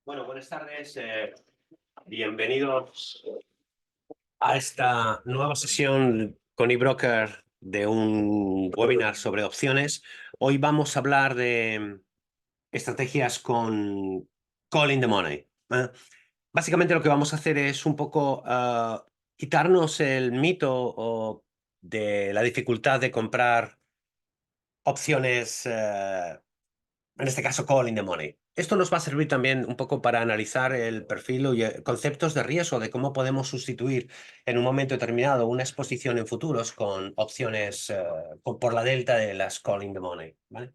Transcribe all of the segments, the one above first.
Bueno, buenas tardes. Bienvenidos a esta nueva sesión con eBroker de un webinar sobre opciones. Hoy vamos a hablar de estrategias con Call in the Money. Básicamente lo que vamos a hacer es un poco quitarnos el mito de la dificultad de comprar opciones, en este caso Call in the Money. Esto nos va a servir también un poco para analizar el perfil y conceptos de riesgo de cómo podemos sustituir en un momento determinado una exposición en futuros con opciones por la delta de las Call in the Money, ¿vale?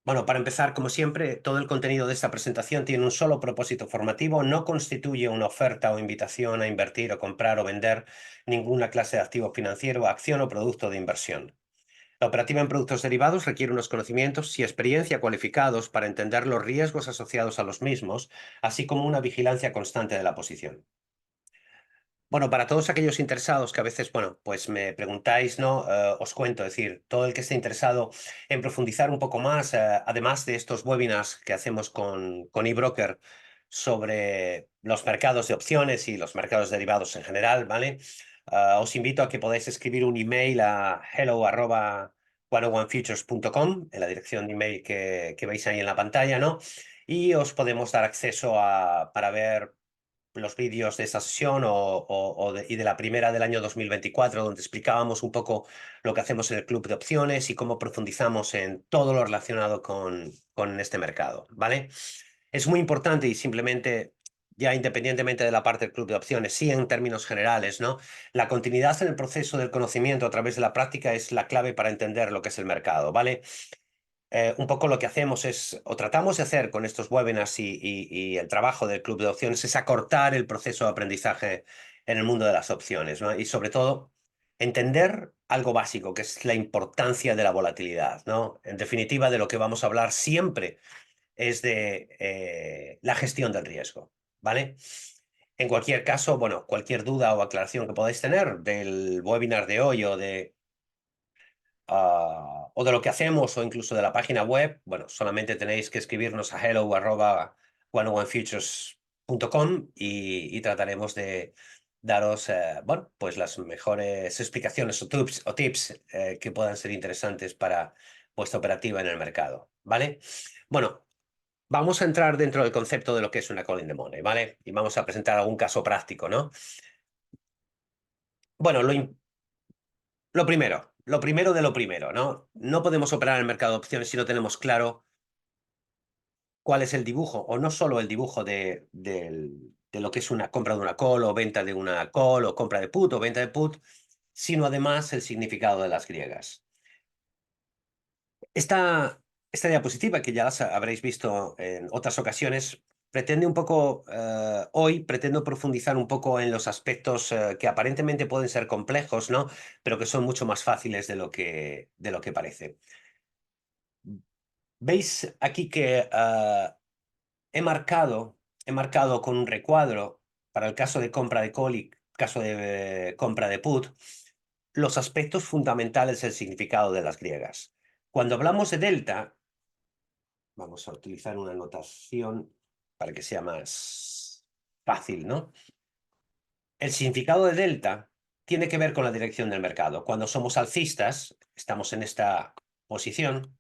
Bueno, para empezar, como siempre, todo el contenido de esta presentación tiene un solo propósito formativo, no constituye una oferta o invitación a invertir o comprar o vender ninguna clase de activo financiero, acción o producto de inversión. La operativa en productos derivados requiere unos conocimientos y experiencia cualificados para entender los riesgos asociados a los mismos, así como una vigilancia constante de la posición. Bueno, para todos aquellos interesados que a veces, bueno, pues me preguntáis, ¿no? Os cuento, es decir, todo el que esté interesado en profundizar un poco más, además de estos webinars que hacemos con eBroker sobre los mercados de opciones y los mercados derivados en general, ¿vale? Os invito a que podáis escribir un email a hello@101futures.com, en la dirección de email que veis ahí en la pantalla, ¿no? Y os podemos dar acceso para ver los vídeos de esta sesión y de la primera del año 2024, donde explicábamos un poco lo que hacemos en el club de opciones y cómo profundizamos en todo lo relacionado con este mercado, ¿vale? Es muy importante y simplemente, ya independientemente de la parte del club de opciones, sí en términos generales, ¿no? La continuidad en el proceso del conocimiento a través de la práctica es la clave para entender lo que es el mercado, ¿vale? Un poco lo que hacemos es, o tratamos de hacer con estos webinars y el trabajo del Club de Opciones, es acortar el proceso de aprendizaje en el mundo de las opciones, ¿no? Y sobre todo, entender algo básico, que es la importancia de la volatilidad, ¿no? En definitiva, de lo que vamos a hablar siempre es de la gestión del riesgo, ¿vale? En cualquier caso, bueno, cualquier duda o aclaración que podáis tener del webinar de hoy o de lo que hacemos o incluso de la página web, bueno, solamente tenéis que escribirnos a hello@101futures.com y trataremos de daros, bueno, pues las mejores explicaciones o tips que puedan ser interesantes para vuestra operativa en el mercado, ¿vale? Bueno, vamos a entrar dentro del concepto de lo que es una call in the money, ¿vale? Y vamos a presentar algún caso práctico, ¿no? Bueno, lo primero de lo primero, ¿no? No podemos operar en el mercado de opciones si no tenemos claro cuál es el dibujo, o no solo el dibujo de lo que es una compra de una call o venta de una call o compra de put o venta de put, sino además el significado de las griegas. Esta diapositiva, que ya las habréis visto en otras ocasiones, pretende un poco, hoy pretendo profundizar un poco en los aspectos que aparentemente pueden ser complejos, ¿no? Pero que son mucho más fáciles de lo que parece. Veis aquí que he marcado con un recuadro para el caso de compra de call y caso de compra de put, los aspectos fundamentales del significado de las griegas. Cuando hablamos de delta, vamos a utilizar una notación para que sea más fácil, ¿no? El significado de delta tiene que ver con la dirección del mercado. Cuando somos alcistas, estamos en esta posición,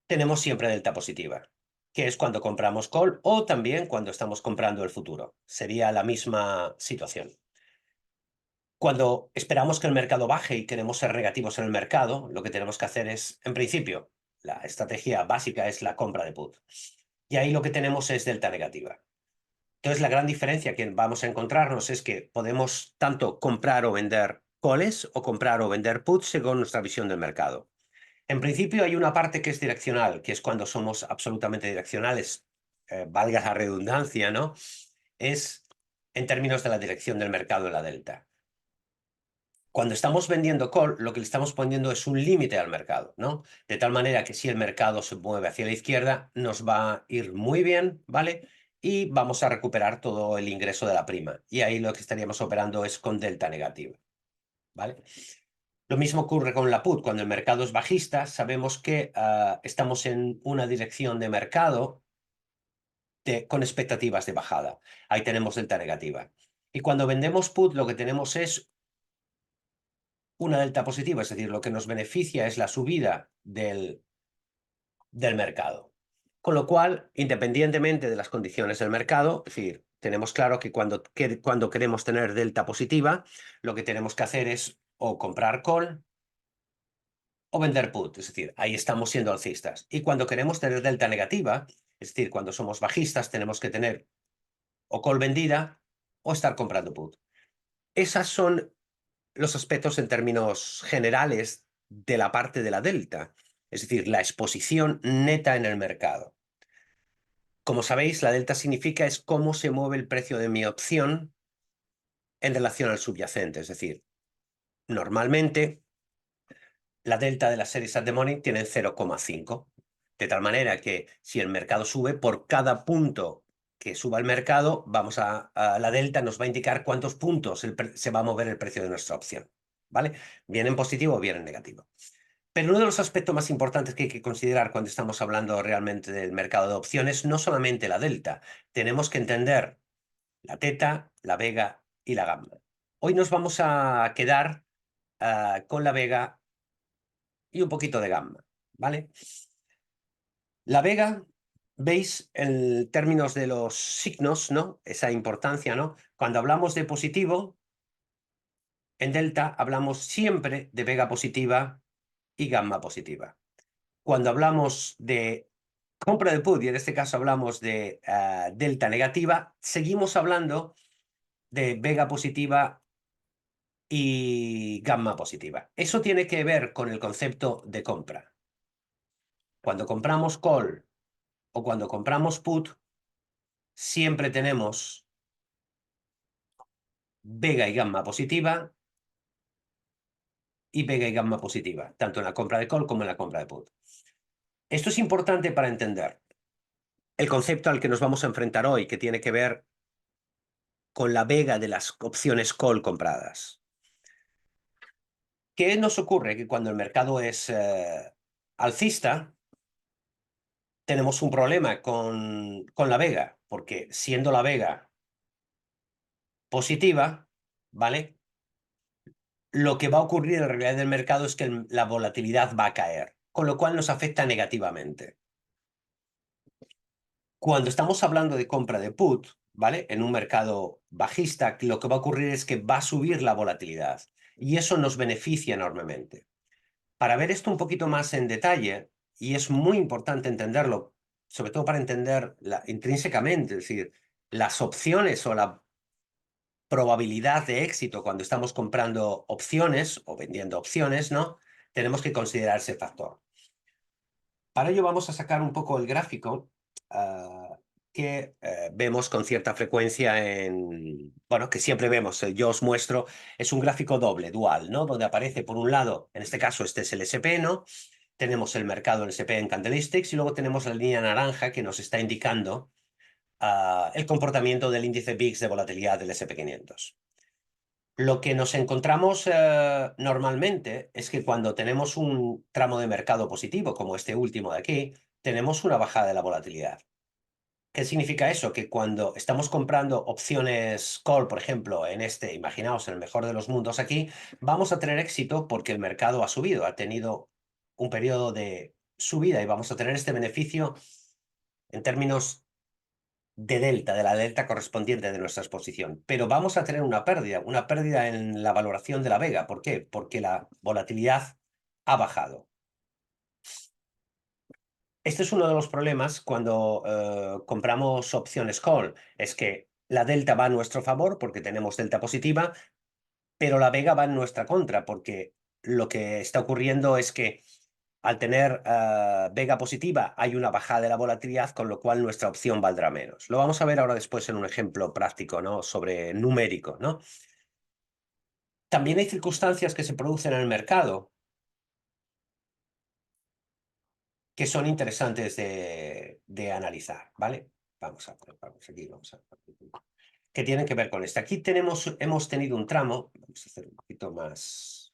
tenemos siempre delta positiva, que es cuando compramos call o también cuando estamos comprando el futuro. Sería la misma situación. Cuando esperamos que el mercado baje y queremos ser negativos en el mercado, lo que tenemos que hacer es, en principio, la estrategia básica es la compra de put. Y ahí lo que tenemos es delta negativa. Entonces, la gran diferencia que vamos a encontrarnos es que podemos tanto comprar o vender calls o comprar o vender puts según nuestra visión del mercado. En principio hay una parte que es direccional, que es cuando somos absolutamente direccionales, valga la redundancia, ¿no? Es en términos de la dirección del mercado en la delta. Cuando estamos vendiendo call, lo que le estamos poniendo es un límite al mercado, ¿no? De tal manera que si el mercado se mueve hacia la izquierda, nos va a ir muy bien, ¿vale? Y vamos a recuperar todo el ingreso de la prima. Y ahí lo que estaríamos operando es con delta negativa, ¿vale? Lo mismo ocurre con la put. Cuando el mercado es bajista, sabemos que estamos en una dirección de mercado con expectativas de bajada. Ahí tenemos delta negativa. Y cuando vendemos put, lo que tenemos es una delta positiva, es decir, lo que nos beneficia es la subida del mercado. Con lo cual, independientemente de las condiciones del mercado, es decir, tenemos claro que cuando queremos tener delta positiva, lo que tenemos que hacer es o comprar call o vender put, es decir, ahí estamos siendo alcistas. Y cuando queremos tener delta negativa, es decir, cuando somos bajistas, tenemos que tener o call vendida o estar comprando put. Esos son los aspectos en términos generales de la parte de la delta, es decir, la exposición neta en el mercado. Como sabéis, la delta significa es cómo se mueve el precio de mi opción en relación al subyacente, es decir, normalmente la delta de las series at the money tiene 0,5, de tal manera que si el mercado sube, por cada punto que suba el mercado, la delta nos va a indicar cuántos puntos se va a mover el precio de nuestra opción, ¿vale? Bien en positivo o bien en negativo. Pero uno de los aspectos más importantes que hay que considerar cuando estamos hablando realmente del mercado de opciones, no solamente la delta, tenemos que entender la teta, la vega y la gamma. Hoy nos vamos a quedar con la vega y un poquito de gamma, ¿vale? La vega, veis en términos de los signos, ¿no? Esa importancia, ¿no? Cuando hablamos de positivo, en delta hablamos siempre de vega positiva y gamma positiva. Cuando hablamos de compra de put, y en este caso hablamos de delta negativa, seguimos hablando de vega positiva y gamma positiva. Eso tiene que ver con el concepto de compra. Cuando compramos call o cuando compramos put, siempre tenemos vega y gamma positiva y vega y gamma positiva, tanto en la compra de call como en la compra de put. Esto es importante para entender el concepto al que nos vamos a enfrentar hoy, que tiene que ver con la vega de las opciones call compradas. ¿Qué nos ocurre? Que cuando el mercado es alcista, tenemos un problema con la vega, porque siendo la vega positiva, ¿vale? Lo que va a ocurrir en realidad en el mercado es que la volatilidad va a caer, con lo cual nos afecta negativamente. Cuando estamos hablando de compra de put, ¿vale? En un mercado bajista, lo que va a ocurrir es que va a subir la volatilidad y eso nos beneficia enormemente. Para ver esto un poquito más en detalle, y es muy importante entenderlo, sobre todo para entender intrínsecamente, es decir, las opciones o la probabilidad de éxito cuando estamos comprando opciones o vendiendo opciones, ¿no? Tenemos que considerar ese factor. Para ello vamos a sacar un poco el gráfico que vemos con cierta frecuencia bueno, que siempre vemos, yo os muestro, es un gráfico doble, dual, ¿no? Donde aparece por un lado, en este caso este es el SP, ¿no? Tenemos el mercado del SP en candlesticks y luego tenemos la línea naranja que nos está indicando el comportamiento del índice VIX de volatilidad del SP500. Lo que nos encontramos normalmente es que cuando tenemos un tramo de mercado positivo, como este último de aquí, tenemos una bajada de la volatilidad. ¿Qué significa eso? Que cuando estamos comprando opciones call, por ejemplo, imaginaos, en el mejor de los mundos aquí, vamos a tener éxito porque el mercado ha subido, ha tenido un periodo de subida y vamos a tener este beneficio en términos de la delta correspondiente de nuestra exposición. Pero vamos a tener una pérdida en la valoración de la vega. ¿Por qué? Porque la volatilidad ha bajado. Este es uno de los problemas cuando compramos opciones call, es que la delta va a nuestro favor porque tenemos delta positiva, pero la vega va en nuestra contra porque lo que está ocurriendo es que al tener vega positiva hay una bajada de la volatilidad, con lo cual nuestra opción valdrá menos. Lo vamos a ver ahora después en un ejemplo práctico, ¿no? Sobre numérico, ¿no? También hay circunstancias que se producen en el mercado que son interesantes de analizar, ¿vale? Vamos aquí, que tienen que ver con esto. Aquí hemos tenido un tramo, vamos a hacer un poquito más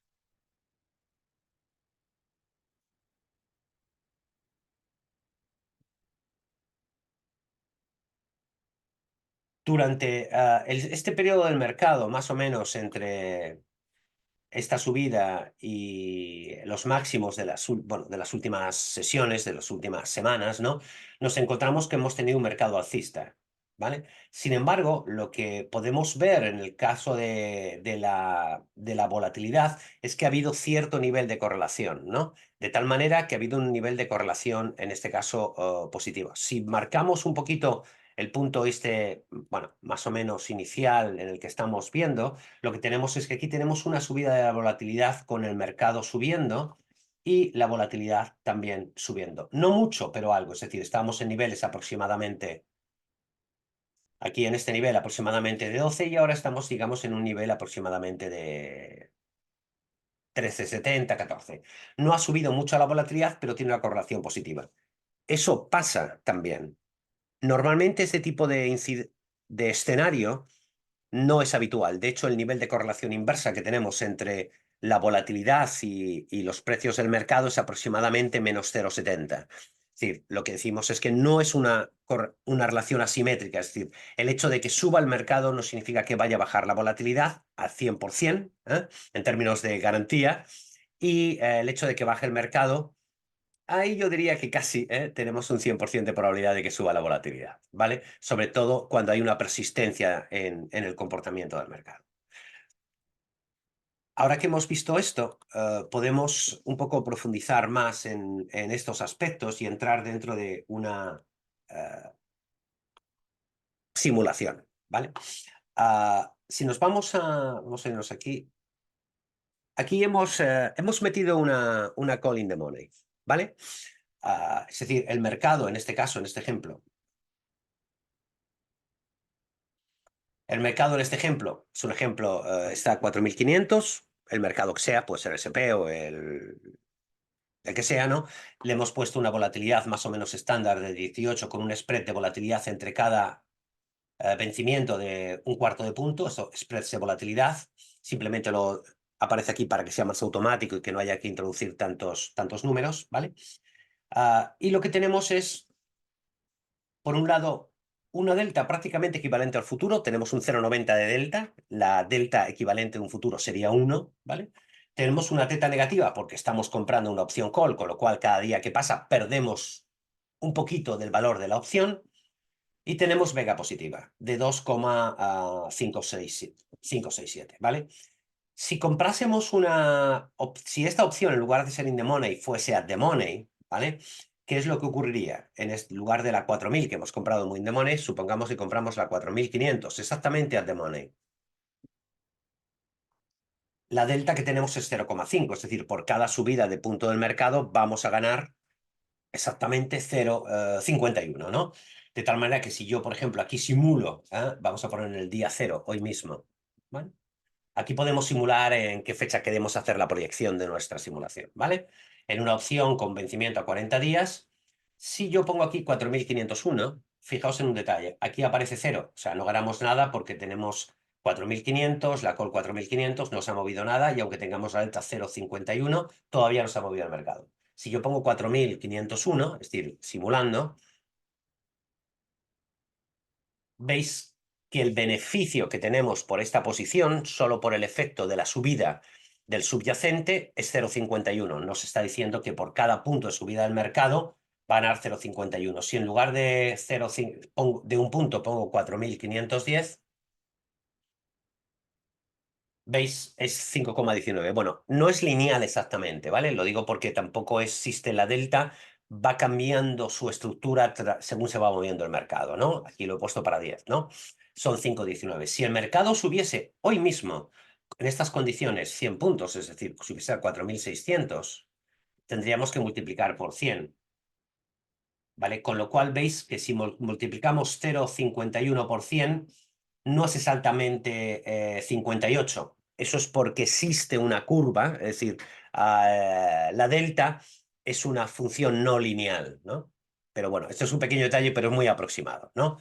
Durante este periodo del mercado, más o menos entre esta subida y los máximos de bueno, de las últimas sesiones, de las últimas semanas, ¿no? Nos encontramos que hemos tenido un mercado alcista, ¿vale? Sin embargo, lo que podemos ver en el caso de la volatilidad es que ha habido cierto nivel de correlación, ¿no? De tal manera que ha habido un nivel de correlación, en este caso, positivo. Si marcamos un poquito el punto este, bueno, más o menos inicial en el que estamos viendo, lo que tenemos es que aquí tenemos una subida de la volatilidad con el mercado subiendo y la volatilidad también subiendo. No mucho, pero algo. Es decir, estamos en niveles aproximadamente, aquí en este nivel aproximadamente de 12 y ahora estamos, digamos, en un nivel aproximadamente de 13,70, 14. No ha subido mucho la volatilidad, pero tiene una correlación positiva. Eso pasa también. Normalmente este tipo de escenario no es habitual. De hecho, el nivel de correlación inversa que tenemos entre la volatilidad y los precios del mercado es aproximadamente menos 0,70. Es decir, lo que decimos es que no es una relación asimétrica. Es decir, el hecho de que suba el mercado no significa que vaya a bajar la volatilidad al 100%, en términos de garantía, y el hecho de que baje el mercado, ahí yo diría que casi tenemos un 100% de probabilidad de que suba la volatilidad, ¿vale? Sobre todo cuando hay una persistencia en el comportamiento del mercado. Ahora que hemos visto esto, podemos un poco profundizar más en estos aspectos y entrar dentro de una eh, simulación, ¿vale? Si nos vamos a irnos aquí hemos metido una call in the money, ¿vale? Es decir, el mercado, en este caso, en este ejemplo, el mercado en este ejemplo, es un ejemplo, está a 4.500, el mercado que sea, puede ser el SP o el que sea, ¿no? Le hemos puesto una volatilidad más o menos estándar de 18 con un spread de volatilidad entre cada vencimiento de un cuarto de punto, eso, spreads de volatilidad, simplemente lo aparece aquí para que sea más automático y que no haya que introducir tantos números, ¿vale? Y lo que tenemos es, por un lado, una delta prácticamente equivalente al futuro. Tenemos un 0,90 de delta. La delta equivalente de un futuro sería 1, ¿vale? Tenemos una teta negativa porque estamos comprando una opción call, con lo cual cada día que pasa perdemos un poquito del valor de la opción. Y tenemos vega positiva de 2,567, ¿vale? Si comprásemos si esta opción en lugar de ser in the money fuese at the money, ¿vale? ¿Qué es lo que ocurriría? En este lugar de la 4.000 que hemos comprado muy in the money, supongamos que compramos la 4.500, exactamente at the money. La delta que tenemos es 0,5, es decir, por cada subida de punto del mercado vamos a ganar exactamente 0,51, ¿no? De tal manera que si yo, por ejemplo, aquí simulo, vamos a poner en el día 0, hoy mismo, ¿vale? Aquí podemos simular en qué fecha queremos hacer la proyección de nuestra simulación, ¿vale? En una opción con vencimiento a 40 días, si yo pongo aquí 4.501, fijaos en un detalle, aquí aparece 0, o sea, no ganamos nada porque tenemos 4.500, la call 4.500, no se ha movido nada y aunque tengamos la delta 0,51, todavía no se ha movido el mercado. Si yo pongo 4.501, es decir, simulando, veis que el beneficio que tenemos por esta posición, solo por el efecto de la subida del subyacente, es 0,51. Nos está diciendo que por cada punto de subida del mercado va a ganar 0,51. Si en lugar de, de un punto pongo 4.510, ¿veis? Es 5,19. Bueno, no es lineal exactamente, ¿vale? Lo digo porque tampoco existe la delta, va cambiando su estructura según se va moviendo el mercado, ¿no? Aquí lo he puesto para 10, ¿no? Son 5,19. Si el mercado subiese hoy mismo, en estas condiciones, 100 puntos, es decir, subiese a 4.600, tendríamos que multiplicar por 100, ¿vale? Con lo cual veis que si multiplicamos 0,51 por 100, no es exactamente 58. Eso es porque existe una curva, es decir, la delta es una función no lineal, ¿no? Pero bueno, esto es un pequeño detalle, pero es muy aproximado, ¿no?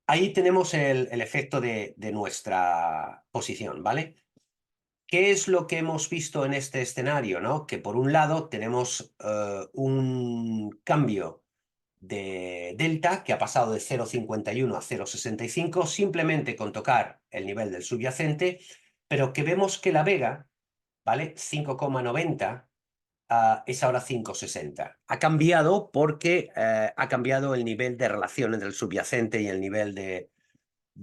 Ahí tenemos el efecto de nuestra posición, ¿vale? ¿Qué es lo que hemos visto en este escenario, ¿no? Que por un lado tenemos un cambio de delta, que ha pasado de 0,51 a 0,65, simplemente con tocar el nivel del subyacente, pero que vemos que la vega, ¿vale? 5,90 es ahora 5,60. Ha cambiado porque ha cambiado el nivel de relación entre el subyacente y el nivel de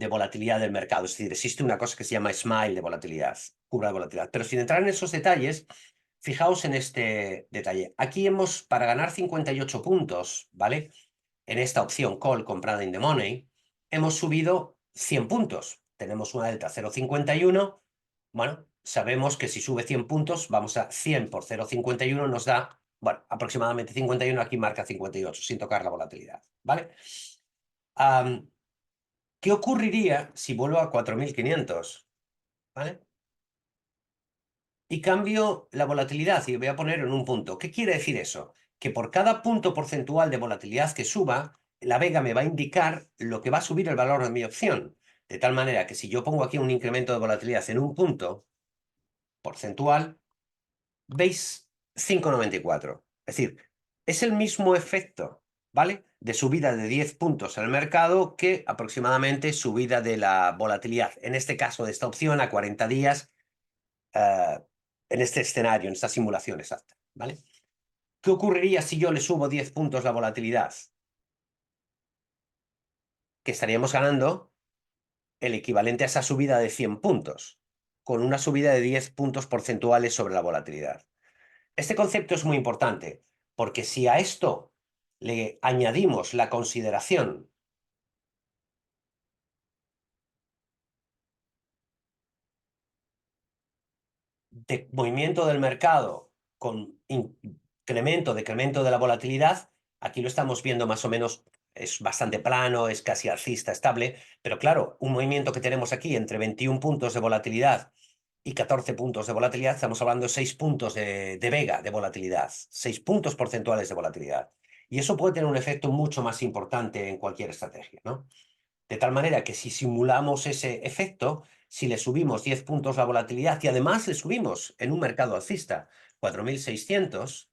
volatilidad del mercado. Es decir, existe una cosa que se llama smile de volatilidad, curva de volatilidad. Pero sin entrar en esos detalles, fijaos en este detalle. Aquí hemos, para ganar 58 puntos, ¿vale? En esta opción call comprada in the money, hemos subido 100 puntos. Tenemos una delta 0,51. Bueno, sabemos que si sube 100 puntos, vamos a 100 por 0,51 nos da, bueno, aproximadamente 51, aquí marca 58, sin tocar la volatilidad, ¿vale? ¿Qué ocurriría si vuelvo a 4.500? ¿Vale? Y cambio la volatilidad y voy a poner en un punto. ¿Qué quiere decir eso? Que por cada punto porcentual de volatilidad que suba, la vega me va a indicar lo que va a subir el valor de mi opción. De tal manera que si yo pongo aquí un incremento de volatilidad en un punto porcentual, veis 5,94. Es decir, es el mismo efecto, ¿vale? De subida de 10 puntos en el mercado que aproximadamente subida de la volatilidad. En este caso de esta opción a 40 días, eh, en este escenario, en esta simulación exacta, ¿vale? ¿Qué ocurriría si yo le subo 10 puntos la volatilidad? Que estaríamos ganando el equivalente a esa subida de 100 puntos, con una subida de 10 puntos porcentuales sobre la volatilidad. Este concepto es muy importante, porque si a esto le añadimos la consideración de movimiento del mercado con incremento, decremento de la volatilidad, aquí lo estamos viendo más o menos, es bastante plano, es casi alcista, estable, pero claro, un movimiento que tenemos aquí entre 21 puntos de volatilidad y 14 puntos de volatilidad, estamos hablando de 6 puntos de vega de volatilidad, 6 puntos porcentuales de volatilidad. Y eso puede tener un efecto mucho más importante en cualquier estrategia, ¿no? De tal manera que si simulamos ese efecto, si le subimos 10 puntos la volatilidad y además le subimos en un mercado alcista 4.600,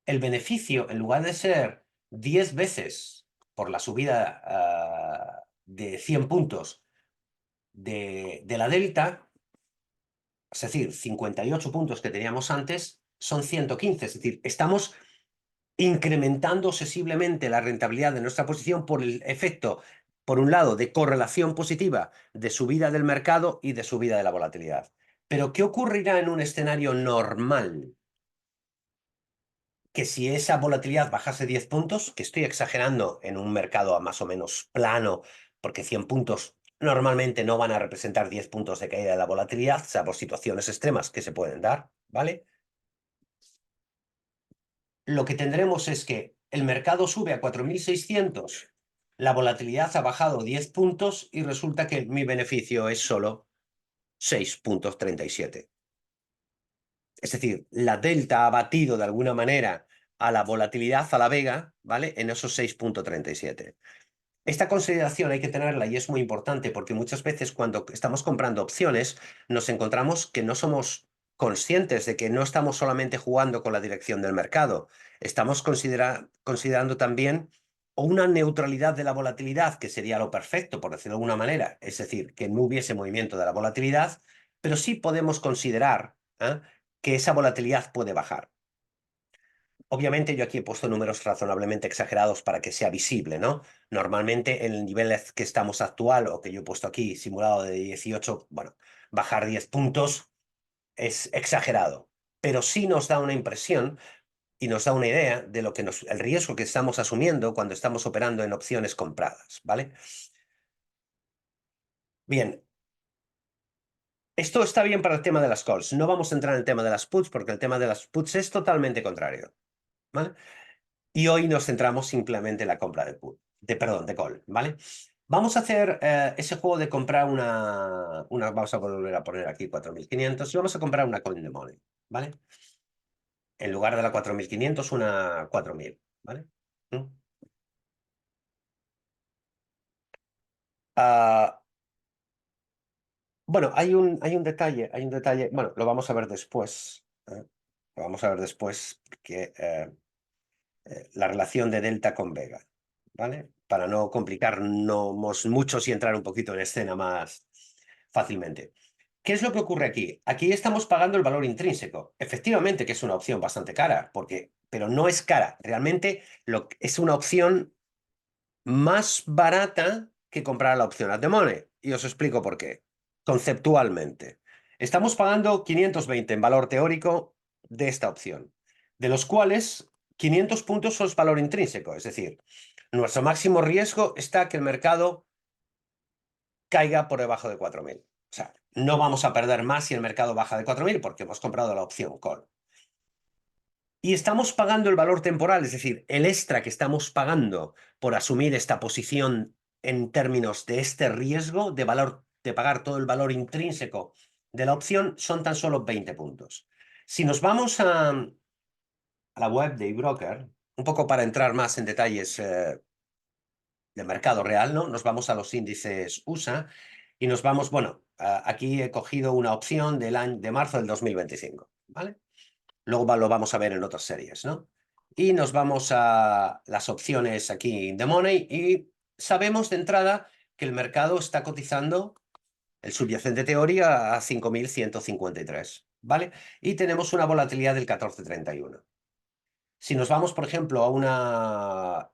el beneficio, en lugar de ser 10 veces por la subida de 100 puntos de la delta, es decir, 58 puntos que teníamos antes, son 115. Es decir, estamos incrementando sensiblemente la rentabilidad de nuestra posición por el efecto, por un lado, de correlación positiva de subida del mercado y de subida de la volatilidad. Pero ¿qué ocurrirá en un escenario normal? Que si esa volatilidad bajase 10 puntos, que estoy exagerando en un mercado más o menos plano, porque 100 puntos normalmente no van a representar 10 puntos de caída de la volatilidad, salvo situaciones extremas que se pueden dar, ¿vale? Lo que tendremos es que el mercado sube a 4.600, la volatilidad ha bajado 10 puntos y resulta que mi beneficio es solo 6,37. Es decir, la delta ha batido de alguna manera a la volatilidad, a la vega, ¿vale? En esos 6,37. Esta consideración hay que tenerla y es muy importante porque muchas veces cuando estamos comprando opciones nos encontramos que no somos conscientes de que no estamos solamente jugando con la dirección del mercado, estamos considerando también una neutralidad de la volatilidad, que sería lo perfecto, por decirlo de alguna manera, es decir, que no hubiese movimiento de la volatilidad, pero sí podemos considerar que esa volatilidad puede bajar. Obviamente yo aquí he puesto números razonablemente exagerados para que sea visible, ¿no? Normalmente en el nivel que estamos actual o que yo he puesto aquí simulado de 18, bueno, bajar 10 puntos es exagerado, pero sí nos da una impresión y nos da una idea de lo que el riesgo que estamos asumiendo cuando estamos operando en opciones compradas, ¿vale? Bien, esto está bien para el tema de las calls. No vamos a entrar en el tema de las puts porque el tema de las puts es totalmente contrario, ¿vale? Y hoy nos centramos simplemente en la compra de put, perdón, de call, ¿vale? Vamos a hacer ese juego de comprar vamos a volver a poner aquí 4.500 y vamos a comprar una coin de money, ¿vale? En lugar de la 4.500, una 4.000, ¿vale? ¿Mm? Ah, bueno, hay un detalle, bueno, lo vamos a ver después, lo vamos a ver después, que la relación de delta con vega, ¿vale? Para no complicarnos mucho y entrar un poquito en escena más fácilmente. ¿Qué es lo que ocurre aquí? Aquí estamos pagando el valor intrínseco. Efectivamente que es una opción bastante cara, pero no es cara. Realmente es una opción más barata que comprar la opción at the money. Y os explico por qué. Conceptualmente. Estamos pagando 520 en valor teórico de esta opción, de los cuales 500 puntos son valor intrínseco. Es decir, nuestro máximo riesgo está que el mercado caiga por debajo de 4.000. O sea, no vamos a perder más si el mercado baja de 4.000 porque hemos comprado la opción call. Y estamos pagando el valor temporal, es decir, el extra que estamos pagando por asumir esta posición en términos de este riesgo de valor, de pagar todo el valor intrínseco de la opción, son tan solo 20 puntos. Si nos vamos a la web de eBroker, un poco para entrar más en detalles de mercado real, ¿no? Nos vamos a los índices USA y nos vamos, bueno, aquí he cogido una opción de marzo del 2025, ¿vale? Luego lo vamos a ver en otras series, ¿no? Y nos vamos a las opciones aquí in the money y sabemos de entrada que el mercado está cotizando el subyacente teoría a 5.153, ¿vale? Y tenemos una volatilidad del 14,31. Si nos vamos, por ejemplo, a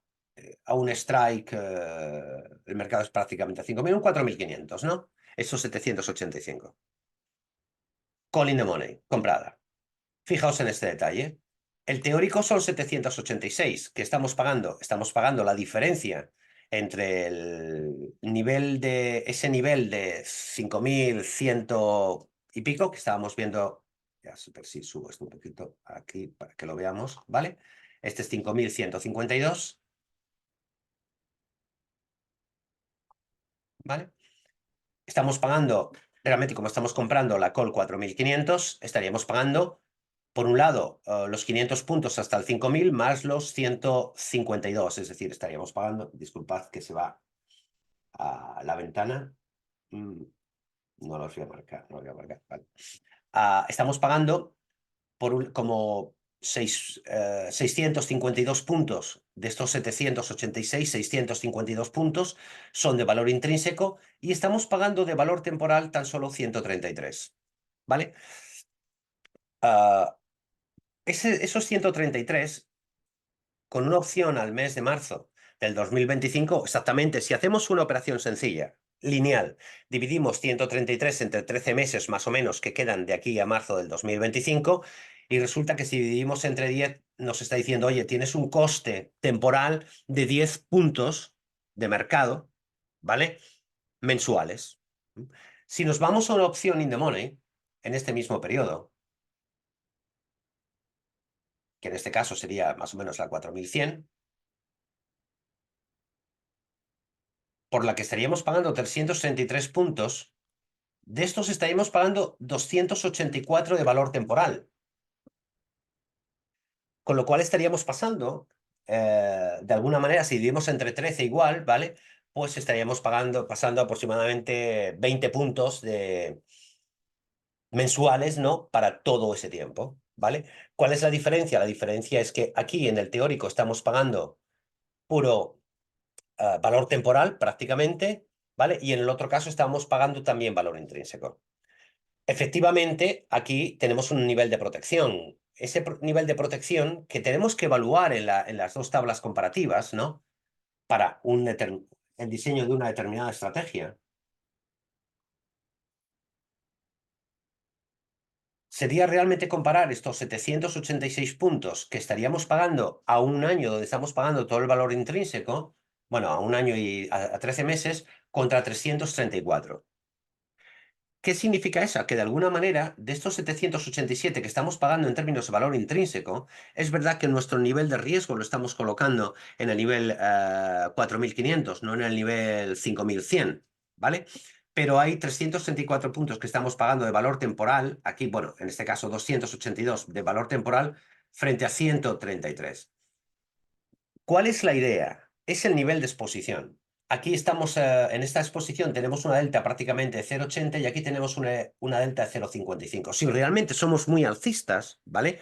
un strike, el mercado es prácticamente a 5.000, un 4.500, ¿no? Esos 785. Call in the money, comprada. Fijaos en este detalle. El teórico son 786, que estamos pagando. Estamos pagando la diferencia entre ese nivel de 5.100 y pico que estábamos viendo. Ya, a ver si subo esto un poquito aquí para que lo veamos, ¿vale? Este es 5.152, ¿vale? Estamos pagando, realmente como estamos comprando la call 4.500, estaríamos pagando, por un lado, los 500 puntos hasta el 5.000 más los 152, es decir, estaríamos pagando, disculpad que se va a la ventana, no los voy a marcar, no los voy a marcar, vale. Estamos pagando como 652 puntos de estos 786, 652 puntos son de valor intrínseco y estamos pagando de valor temporal tan solo 133, ¿vale? Esos 133, con una opción al mes de marzo del 2025, exactamente, si hacemos una operación sencilla, lineal, dividimos 133 entre 13 meses más o menos que quedan de aquí a marzo del 2025, y resulta que si dividimos entre 10, nos está diciendo, oye, tienes un coste temporal de 10 puntos de mercado, ¿vale? Mensuales. Si nos vamos a una opción in the money, en este mismo periodo, que en este caso sería más o menos la 4.100, por la que estaríamos pagando 333 puntos, de estos estaríamos pagando 284 de valor temporal. Con lo cual estaríamos pasando, de alguna manera, si dividimos entre 13 igual, ¿vale? Pues estaríamos pasando aproximadamente 20 puntos mensuales, ¿no? Para todo ese tiempo, ¿vale? ¿Cuál es la diferencia? La diferencia es que aquí en el teórico estamos pagando puro valor temporal prácticamente, ¿vale? Y en el otro caso estamos pagando también valor intrínseco. Efectivamente, aquí tenemos un nivel de protección. Ese nivel de protección que tenemos que evaluar en las dos tablas comparativas, ¿no? Para el diseño de una determinada estrategia. Sería realmente comparar estos 786 puntos que estaríamos pagando a un año donde estamos pagando todo el valor intrínseco, bueno, a un año y a 13 meses, contra 334. ¿Qué significa eso? Que de alguna manera, de estos 787 que estamos pagando en términos de valor intrínseco, es verdad que nuestro nivel de riesgo lo estamos colocando en el nivel 4.500, no en el nivel 5.100, ¿vale? Pero hay 334 puntos que estamos pagando de valor temporal, aquí, bueno, en este caso 282 de valor temporal, frente a 133. ¿Cuál es la idea? Es el nivel de exposición. Aquí estamos, en esta exposición tenemos una delta prácticamente de 0,80 y aquí tenemos una delta de 0,55. Si realmente somos muy alcistas, ¿vale?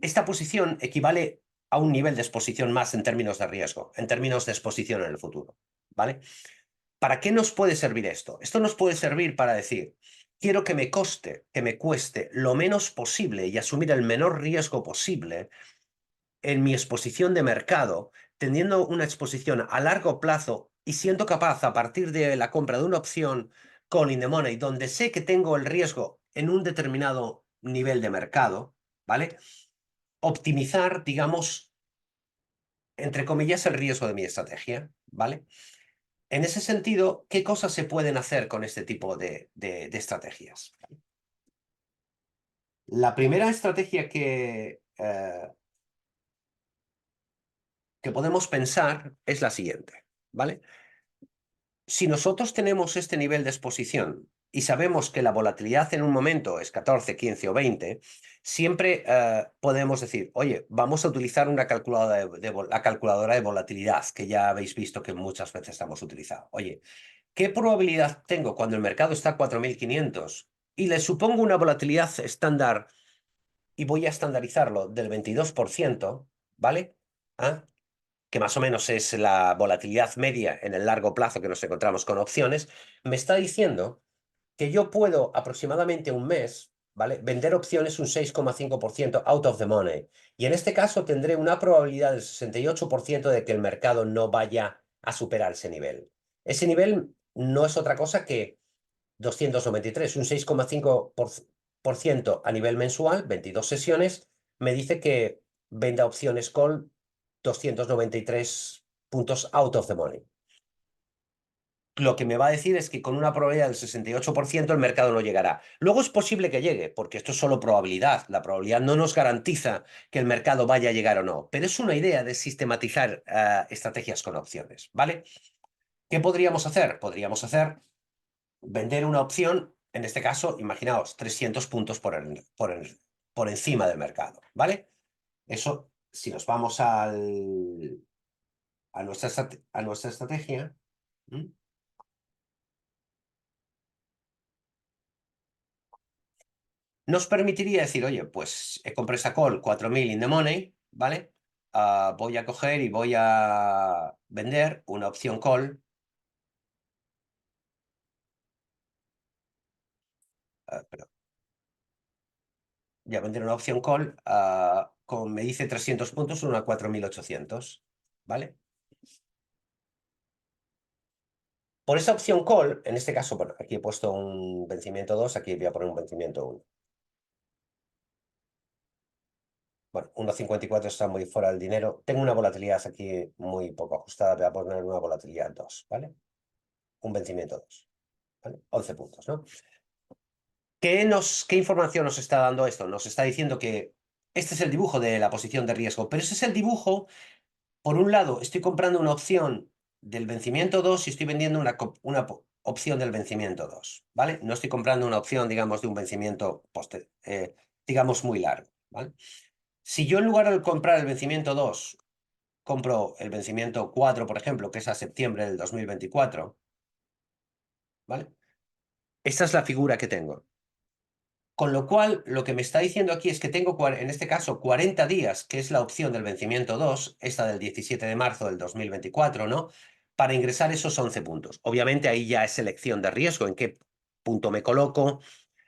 esta posición equivale a un nivel de exposición más en términos de riesgo, en términos de exposición en el futuro, ¿vale? ¿Para qué nos puede servir esto? Esto nos puede servir para decir, quiero que me cueste lo menos posible y asumir el menor riesgo posible en mi exposición de mercado, teniendo una exposición a largo plazo y siendo capaz a partir de la compra de una opción call in the money, donde sé que tengo el riesgo en un determinado nivel de mercado, ¿vale? Optimizar, digamos, entre comillas, el riesgo de mi estrategia, ¿vale? En ese sentido, ¿qué cosas se pueden hacer con este tipo de estrategias? La primera estrategia que podemos pensar es la siguiente, ¿vale? Si nosotros tenemos este nivel de exposición y sabemos que la volatilidad en un momento es 14, 15 o 20, siempre podemos decir, oye, vamos a utilizar una calculadora la calculadora de volatilidad, que ya habéis visto que muchas veces hemos utilizado. Oye, ¿qué probabilidad tengo cuando el mercado está a 4.500 y le supongo una volatilidad estándar y voy a estandarizarlo del 22%, ¿vale? ¿Ah? Que más o menos es la volatilidad media en el largo plazo que nos encontramos con opciones, me está diciendo que yo puedo aproximadamente un mes, ¿vale? Vender opciones un 6,5% out of the money. Y en este caso tendré una probabilidad del 68% de que el mercado no vaya a superar ese nivel. Ese nivel no es otra cosa que 293, un 6,5% a nivel mensual, 22 sesiones, me dice que venda opciones call 293 puntos out of the money. Lo que me va a decir es que con una probabilidad del 68% el mercado no llegará. Luego es posible que llegue, porque esto es solo probabilidad. La probabilidad no nos garantiza que el mercado vaya a llegar o no, pero es una idea de sistematizar estrategias con opciones, ¿vale? ¿Qué podríamos hacer? Podríamos hacer vender una opción, en este caso, imaginaos, 300 puntos por encima del mercado, ¿vale? Eso, si nos vamos a nuestra estrategia, ¿m? Nos permitiría decir, oye, pues compré esa call 4.000 in the money, ¿vale? Voy a coger y voy a vender una opción call, perdón, ya vender una opción call con, me dice 300 puntos, una 4.800, ¿vale? Por esa opción call, en este caso, bueno, aquí he puesto un vencimiento 2, aquí voy a poner un vencimiento 1. Bueno, 1,54 está muy fuera del dinero. Tengo una volatilidad aquí muy poco ajustada, voy a poner una volatilidad 2, ¿vale? Un vencimiento 2, ¿vale? 11 puntos, ¿no? ¿Qué información nos está dando esto? Nos está diciendo que este es el dibujo de la posición de riesgo, pero ese es el dibujo. Por un lado, estoy comprando una opción del vencimiento 2 y estoy vendiendo una opción del vencimiento 2, ¿vale? No estoy comprando una opción, digamos, de un vencimiento, digamos, muy largo, ¿vale? Si yo en lugar de comprar el vencimiento 2, compro el vencimiento 4, por ejemplo, que es a septiembre del 2024, ¿vale? Esta es la figura que tengo. Con lo cual, lo que me está diciendo aquí es que tengo, en este caso, 40 días, que es la opción del vencimiento 2, esta del 17 de marzo del 2024, ¿no? Para ingresar esos 11 puntos. Obviamente ahí ya es elección de riesgo, en qué punto me coloco,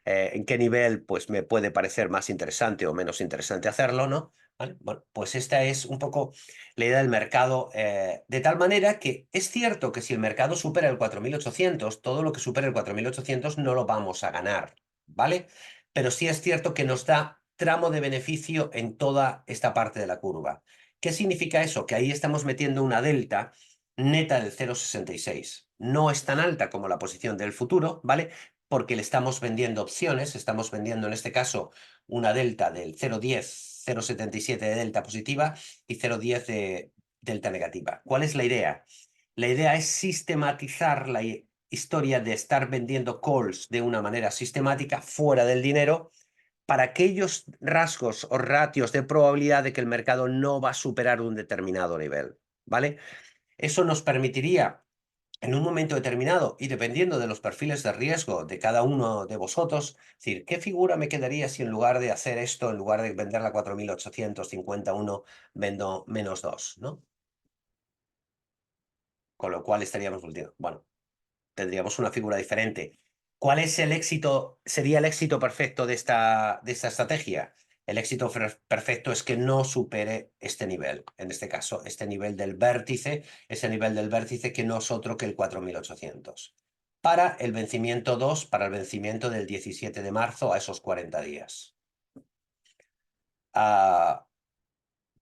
en qué nivel pues me puede parecer más interesante o menos interesante hacerlo, ¿no? ¿Vale? Bueno, pues esta es un poco la idea del mercado, de tal manera que es cierto que si el mercado supera el 4.800, todo lo que supera el 4.800 no lo vamos a ganar, ¿vale? Pero sí es cierto que nos da tramo de beneficio en toda esta parte de la curva. ¿Qué significa eso? Que ahí estamos metiendo una delta neta del 0,66. No es tan alta como la posición del futuro, ¿vale? Porque le estamos vendiendo opciones, estamos vendiendo en este caso una delta del 0,10, 0,77 de delta positiva y 0,10 de delta negativa. ¿Cuál es la idea? La idea es sistematizar la historia de estar vendiendo calls de una manera sistemática fuera del dinero para aquellos rasgos o ratios de probabilidad de que el mercado no va a superar un determinado nivel, ¿vale? Eso nos permitiría en un momento determinado y dependiendo de los perfiles de riesgo de cada uno de vosotros, es decir, ¿qué figura me quedaría si en lugar de hacer esto, en lugar de venderla a 4.851, vendo -2, ¿no? Con lo cual estaríamos volteando. Bueno, tendríamos una figura diferente. ¿Cuál es el éxito? ¿Sería el éxito perfecto de esta estrategia? El éxito perfecto es que no supere este nivel. En este caso, este nivel del vértice, ese nivel del vértice que no es otro que el 4.800. Para el vencimiento 2, para el vencimiento del 17 de marzo a esos 40 días. Ah,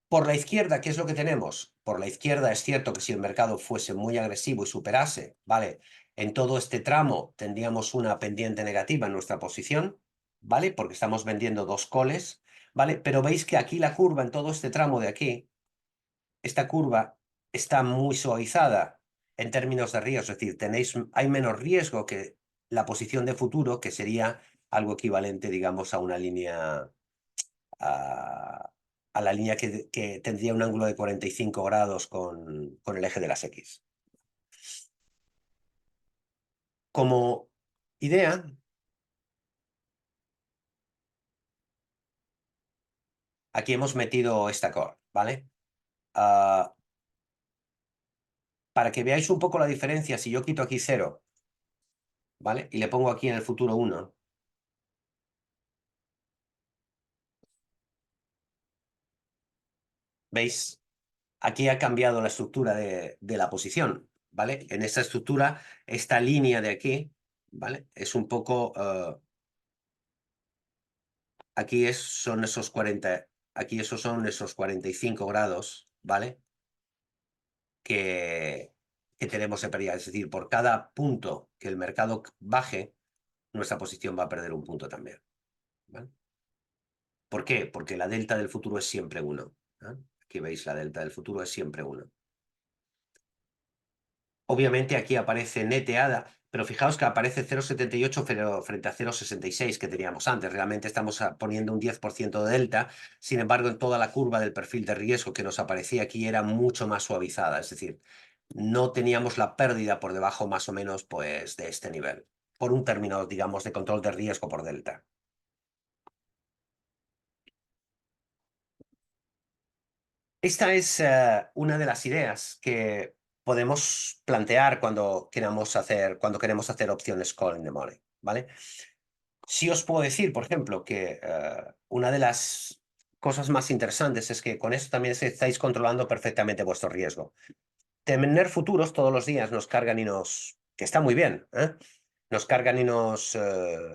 por la izquierda, ¿qué es lo que tenemos? Por la izquierda es cierto que si el mercado fuese muy agresivo y superase, ¿vale? En todo este tramo tendríamos una pendiente negativa en nuestra posición, ¿vale? Porque estamos vendiendo dos coles, ¿vale? Pero veis que aquí la curva, en todo este tramo de aquí, esta curva está muy suavizada en términos de riesgo, es decir, hay menos riesgo que la posición de futuro, que sería algo equivalente, digamos, a una línea a, a la línea que tendría un ángulo de 45 grados con el eje de las X. Como idea, aquí hemos metido esta core, ¿vale? Ah, para que veáis un poco la diferencia, si yo quito aquí 0, ¿vale? Y le pongo aquí en el futuro 1, ¿veis? Aquí ha cambiado la estructura de la posición, ¿vale? En esta estructura, esta línea de aquí, ¿vale? Es un poco... aquí son esos 40, aquí esos son esos 45 grados, ¿vale? Que tenemos de pérdida. Es decir, por cada punto que el mercado baje, nuestra posición va a perder un punto también, ¿vale? ¿Por qué? Porque la delta del futuro es siempre 1. Aquí veis, la delta del futuro es siempre 1. Obviamente aquí aparece neteada, pero fijaos que aparece 0,78 frente a 0,66 que teníamos antes. Realmente estamos poniendo un 10% de delta. Sin embargo, en toda la curva del perfil de riesgo que nos aparecía aquí era mucho más suavizada. Es decir, no teníamos la pérdida por debajo más o menos pues, de este nivel, por un término, digamos, de control de riesgo por delta. Esta es una de las ideas que podemos plantear cuando queremos hacer opciones call in the money, ¿vale? Sí os puedo decir, por ejemplo, que una de las cosas más interesantes es que con esto también estáis controlando perfectamente vuestro riesgo. Tener futuros todos los días nos cargan y que está muy bien, ¿eh? Nos cargan y nos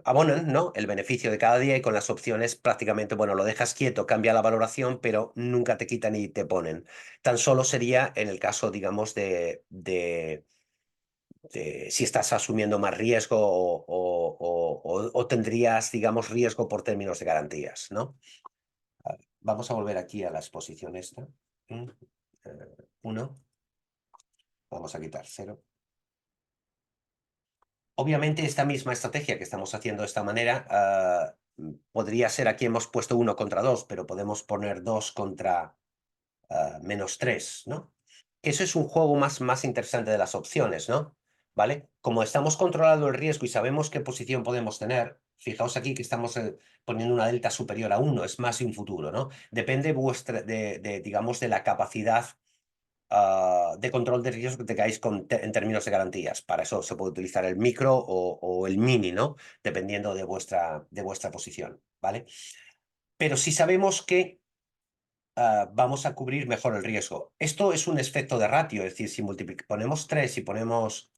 abonan, ¿no? El beneficio de cada día y con las opciones prácticamente, bueno, lo dejas quieto, cambia la valoración, pero nunca te quitan ni te ponen. Tan solo sería en el caso, digamos, si estás asumiendo más riesgo o tendrías, digamos, riesgo por términos de garantías, ¿no? Vamos a volver aquí a la exposición esta. 1, vamos a quitar 0. Obviamente esta misma estrategia que estamos haciendo de esta manera podría ser, aquí hemos puesto 1 contra 2, pero podemos poner 2 contra -3, ¿no? Eso es un juego más interesante de las opciones, ¿no? ¿Vale? Como estamos controlando el riesgo y sabemos qué posición podemos tener, fijaos aquí que estamos poniendo una delta superior a 1, es más de un futuro, ¿no? Depende digamos, de la capacidad de control de riesgo que tengáis en términos de garantías. Para eso se puede utilizar el micro o el mini, ¿no? Dependiendo de vuestra posición, ¿vale? Pero si sabemos que vamos a cubrir mejor el riesgo. Esto es un efecto de ratio, es decir, si ponemos 3 y ponemos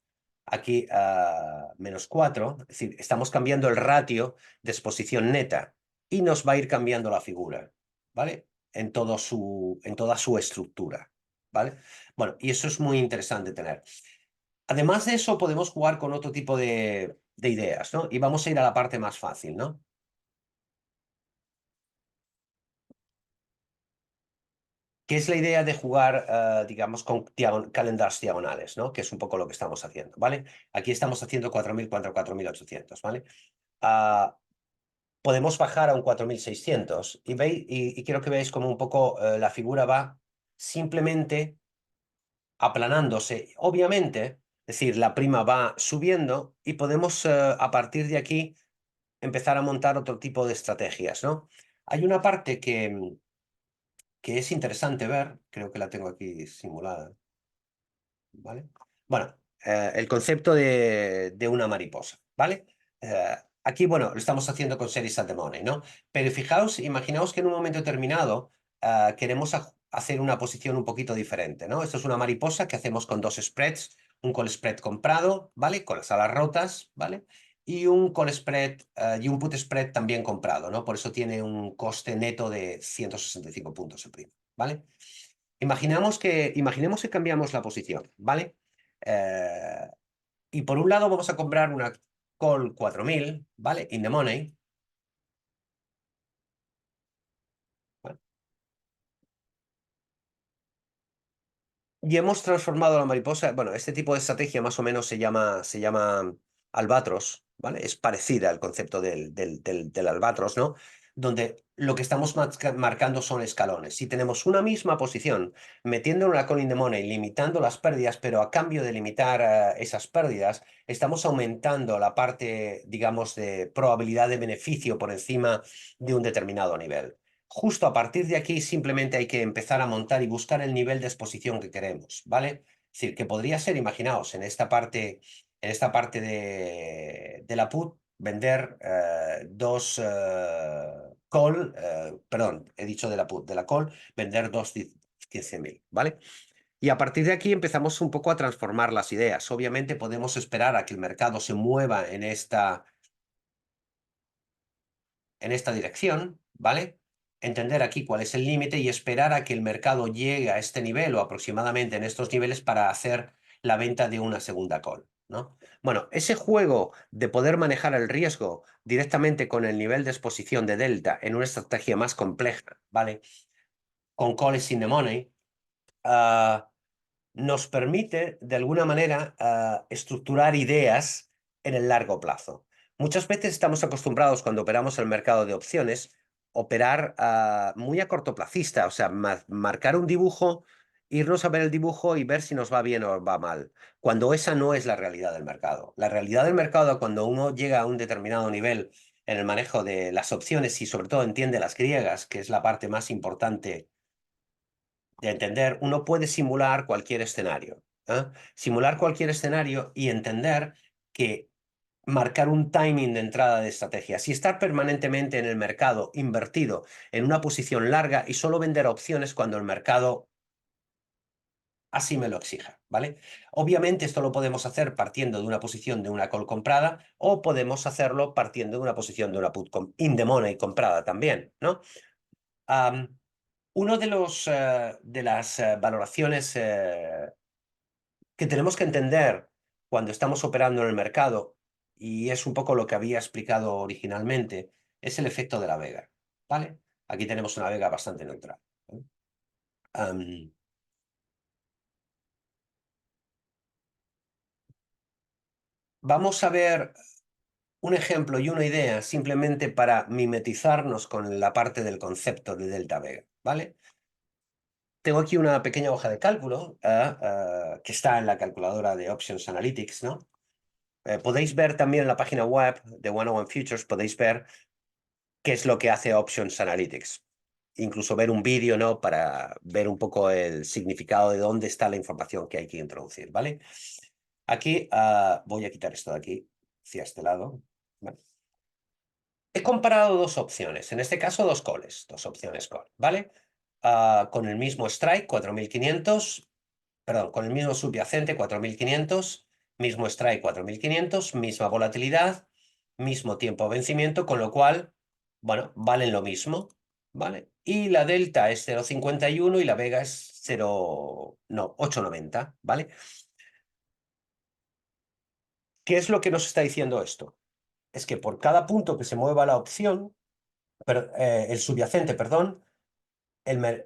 aquí -4, es decir, estamos cambiando el ratio de exposición neta y nos va a ir cambiando la figura, ¿vale? En toda su estructura, ¿vale? Bueno, y eso es muy interesante tener. Además de eso, podemos jugar con otro tipo de ideas, ¿no? Y vamos a ir a la parte más fácil, ¿no? Que es la idea de jugar, digamos, con calendars diagonales, ¿no? Que es un poco lo que estamos haciendo, ¿vale? Aquí estamos haciendo 4.000 contra 4.800, ¿vale? Ah, podemos bajar a un 4.600 y quiero que veáis como un poco la figura va simplemente aplanándose. Obviamente, Es decir, la prima va subiendo y podemos a partir de aquí empezar a montar otro tipo de estrategias, ¿no? Hay una parte que es interesante ver, creo que la tengo aquí simulada, ¿vale? Bueno, el concepto de una mariposa, ¿vale? Aquí, bueno, lo estamos haciendo con series at the money, ¿no? Pero fijaos, imaginaos que en un momento determinado queremos hacer una posición un poquito diferente, ¿no? Esto es una mariposa que hacemos con dos spreads, un call spread comprado, ¿vale? Con las alas rotas, ¿vale? Y un call spread y un put spread también comprado, ¿no? Por eso tiene un coste neto de 165 puntos el primo, ¿vale? Imaginemos que cambiamos la posición, ¿vale? Eh, y por un lado vamos a comprar una call 4000, ¿vale? In the money. ¿Vale? Y hemos transformado la mariposa. Bueno, este tipo de estrategia más o menos se llama albatros, ¿vale? Es parecida al concepto del albatros, ¿no? Donde lo que estamos marcando son escalones. Si tenemos una misma posición, metiendo una call in the money, limitando las pérdidas, pero a cambio de limitar esas pérdidas, estamos aumentando la parte, digamos, de probabilidad de beneficio por encima de un determinado nivel. Justo a partir de aquí simplemente hay que empezar a montar y buscar el nivel de exposición que queremos, ¿vale? Es decir, que podría ser, imaginaos, en esta parte de la put, vender dos call, perdón, he dicho de la put, de la call, vender dos 15.000, ¿vale? Y a partir de aquí empezamos un poco a transformar las ideas. Obviamente podemos esperar a que el mercado se mueva en esta dirección, ¿vale? Entender aquí cuál es el límite y esperar a que el mercado llegue a este nivel o aproximadamente en estos niveles para hacer la venta de una segunda call, ¿no? Bueno, ese juego de poder manejar el riesgo directamente con el nivel de exposición de delta en una estrategia más compleja, ¿vale? Con calls in the money, ah, nos permite, de alguna manera, estructurar ideas en el largo plazo. Muchas veces estamos acostumbrados, cuando operamos el mercado de opciones, operar muy a cortoplacista, o sea, marcar un dibujo, irnos a ver el dibujo y ver si nos va bien o va mal, cuando esa no es la realidad del mercado. La realidad del mercado, cuando uno llega a un determinado nivel en el manejo de las opciones y sobre todo entiende las griegas, que es la parte más importante de entender, uno puede simular cualquier escenario, ¿eh? Simular cualquier escenario y entender que marcar un timing de entrada de estrategias y estar permanentemente en el mercado invertido en una posición larga y solo vender opciones cuando el mercado así me lo exija, ¿vale? Obviamente esto lo podemos hacer partiendo de una posición de una call comprada o podemos hacerlo partiendo de una posición de una put in the money comprada también, ¿no? Uno de las valoraciones que tenemos que entender cuando estamos operando en el mercado, y es un poco lo que había explicado originalmente, es el efecto de la vega, ¿vale? Aquí tenemos una vega bastante neutral, ¿vale? Am, Vamos a ver un ejemplo y una idea simplemente para mimetizarnos con la parte del concepto de delta vega, ¿vale? Tengo aquí una pequeña hoja de cálculo que está en la calculadora de Options Analytics, ¿no? Podéis ver también en la página web de 101 Futures, podéis ver qué es lo que hace Options Analytics. Incluso ver un vídeo, ¿no? Para ver un poco el significado de dónde está la información que hay que introducir, ¿vale? Aquí voy a quitar esto de aquí, hacia este lado. Vale. He comparado dos opciones, en este caso dos calls, dos opciones call, ¿vale? Con el mismo strike, 4.500, perdón, con el mismo subyacente, 4.500, mismo strike, 4.500, misma volatilidad, mismo tiempo de vencimiento, con lo cual, bueno, valen lo mismo, ¿vale? Y la delta es 0,51 y la vega es 0, no, 8,90, ¿vale? ¿Qué es lo que nos está diciendo esto? Es que por cada punto que se mueva la opción, el subyacente, perdón,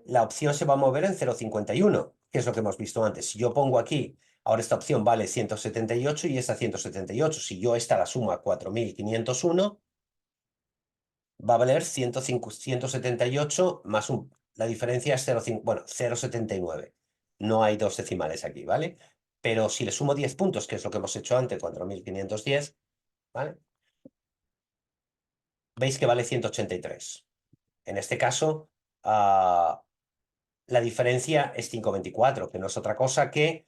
la opción se va a mover en 0,51, que es lo que hemos visto antes. Si yo pongo aquí, ahora esta opción vale 178 y esta 178. Si yo esta la sumo a 4.501, va a valer 178 más la diferencia es 0,5, bueno, 0,79. No hay dos decimales aquí, ¿vale? Pero si le sumo 10 puntos, que es lo que hemos hecho antes, 4.510, ¿vale? Veis que vale 183. En este caso, la diferencia es 5,24, que no es otra cosa que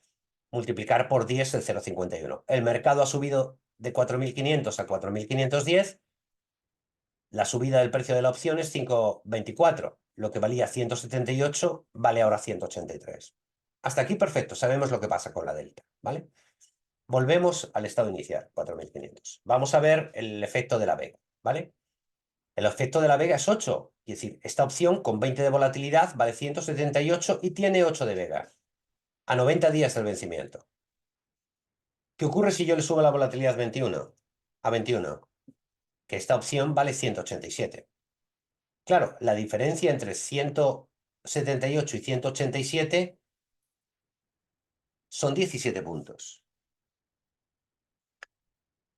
multiplicar por 10 el 0,51. El mercado ha subido de 4.500 a 4.510. La subida del precio de la opción es 5,24. Lo que valía 178 vale ahora 183. Hasta aquí perfecto, sabemos lo que pasa con la delta, ¿vale? Volvemos al estado inicial, 4.500. Vamos a ver el efecto de la vega, ¿vale? El efecto de la vega es 8, es decir, esta opción con 20 de volatilidad vale 178 y tiene 8 de vega, a 90 días del vencimiento. ¿Qué ocurre si yo le subo la volatilidad 21? A 21, que esta opción vale 187. Claro, la diferencia entre 178 y 187 son 17 puntos.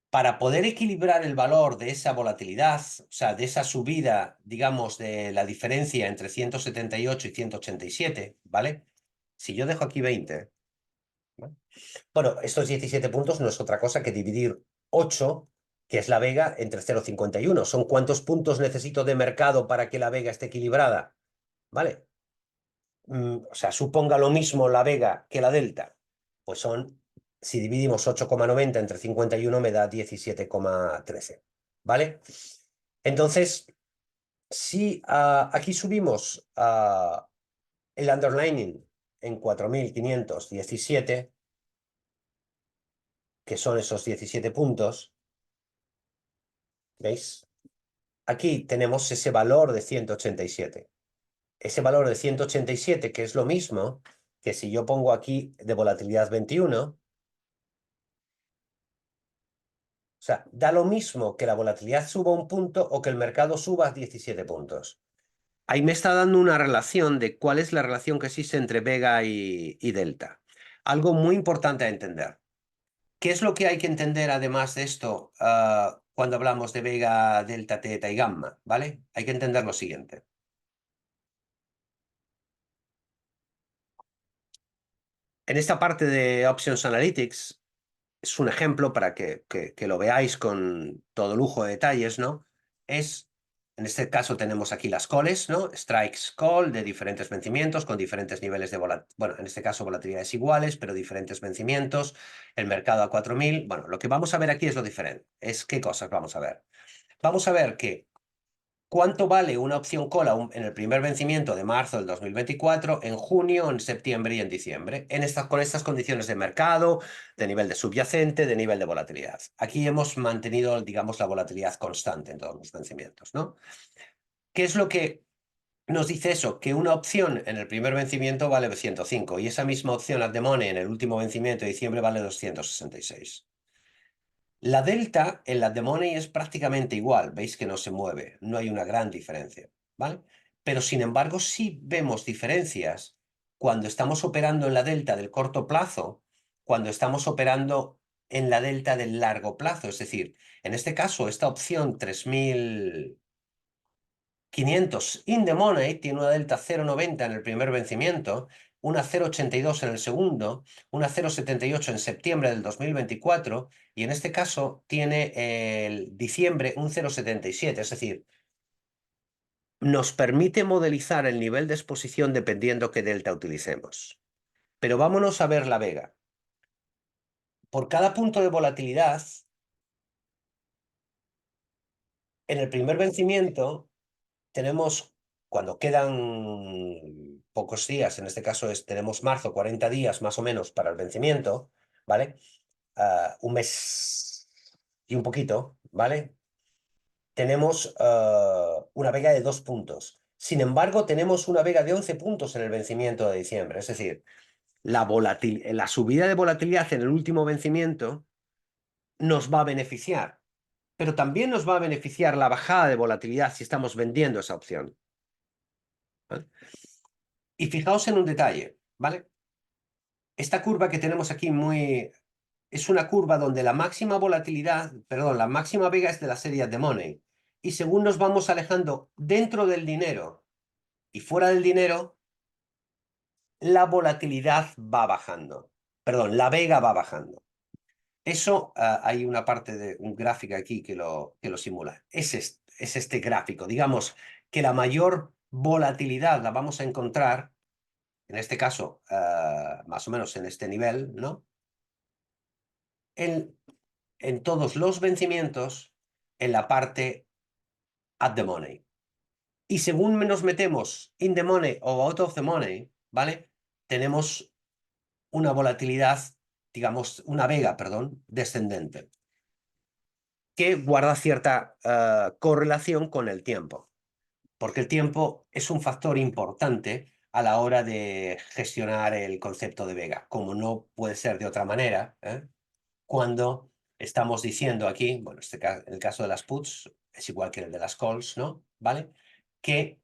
Para poder equilibrar el valor de esa volatilidad, o sea, de esa subida, digamos, de la diferencia entre 178 y 187, ¿vale? Si yo dejo aquí 20, ¿vale? Bueno, estos 17 puntos no es otra cosa que dividir 8, que es la vega, entre 0,51. ¿Son cuántos puntos necesito de mercado para que la vega esté equilibrada? ¿Vale? O sea, suponga lo mismo la vega que la delta. Pues son, si dividimos 8,90 entre 51 me da 17,13. ¿Vale? Entonces, si aquí subimos el underlining en 4.517, que son esos 17 puntos, ¿veis? Aquí tenemos ese valor de 187. Ese valor de 187, que es lo mismo que si yo pongo aquí de volatilidad 21, o sea, da lo mismo que la volatilidad suba un punto o que el mercado suba 17 puntos. Ahí me está dando una relación de cuál es la relación que existe entre vega y delta. Algo muy importante a entender. ¿Qué es lo que hay que entender además de esto cuando hablamos de vega, delta, teta y gamma? ¿Vale? Hay que entender lo siguiente. En esta parte de Options Analytics es un ejemplo para que lo veáis con todo lujo de detalles, ¿no? En este caso tenemos aquí las calls, ¿no? Strikes call de diferentes vencimientos con diferentes niveles de volatilidad. Bueno, en este caso volatilidades iguales, pero diferentes vencimientos. El mercado a 4.000. Bueno, lo que vamos a ver aquí es lo diferente. ¿Qué cosas vamos a ver? Vamos a ver que ¿cuánto vale una opción call en el primer vencimiento de marzo del 2024, en junio, en septiembre y en diciembre? Con estas condiciones de mercado, de nivel de subyacente, de nivel de volatilidad. Aquí hemos mantenido, digamos, la volatilidad constante en todos los vencimientos, ¿no? ¿Qué es lo que nos dice eso? Que una opción en el primer vencimiento vale 105 y esa misma opción at the money en el último vencimiento de diciembre vale 266. La delta en la The Money es prácticamente igual, veis que no se mueve, no hay una gran diferencia, ¿vale? Pero sin embargo sí vemos diferencias cuando estamos operando en la delta del corto plazo, cuando estamos operando en la delta del largo plazo, es decir, en este caso esta opción 3.500 in the money tiene una delta 0,90 en el primer vencimiento, una 0,82 en el segundo, una 0,78 en septiembre del 2024 y en este caso tiene el diciembre un 0,77, es decir, nos permite modelizar el nivel de exposición dependiendo qué delta utilicemos. Pero vámonos a ver la vega. Por cada punto de volatilidad, en el primer vencimiento tenemos, cuando quedan pocos días, en este caso tenemos marzo, 40 días más o menos para el vencimiento, ¿vale? Un mes y un poquito, ¿vale? Tenemos una vega de 2 puntos. Sin embargo, tenemos una vega de 11 puntos en el vencimiento de diciembre. Es decir, la subida de volatilidad en el último vencimiento nos va a beneficiar, pero también nos va a beneficiar la bajada de volatilidad si estamos vendiendo esa opción, ¿vale? Y fijaos en un detalle, ¿vale? Esta curva que tenemos aquí es una curva donde la máxima volatilidad, perdón, la máxima vega es de la serie The Money. Y según nos vamos alejando dentro del dinero y fuera del dinero, la volatilidad va bajando. perdón, la vega va bajando. Eso, hay una parte de un gráfico aquí que lo simula. Es este gráfico. Digamos que la mayor volatilidad la vamos a encontrar, en este caso, más o menos en este nivel, ¿no? En, en todos los vencimientos, en la parte at the money. Y según nos metemos in the money o out of the money, ¿vale? Tenemos una volatilidad, digamos, una vega, perdón, descendente, que guarda cierta correlación con el tiempo, porque el tiempo es un factor importante a la hora de gestionar el concepto de vega, como no puede ser de otra manera, cuando estamos diciendo aquí, bueno, el caso de las puts es igual que el de las calls, ¿no? ¿Vale? Que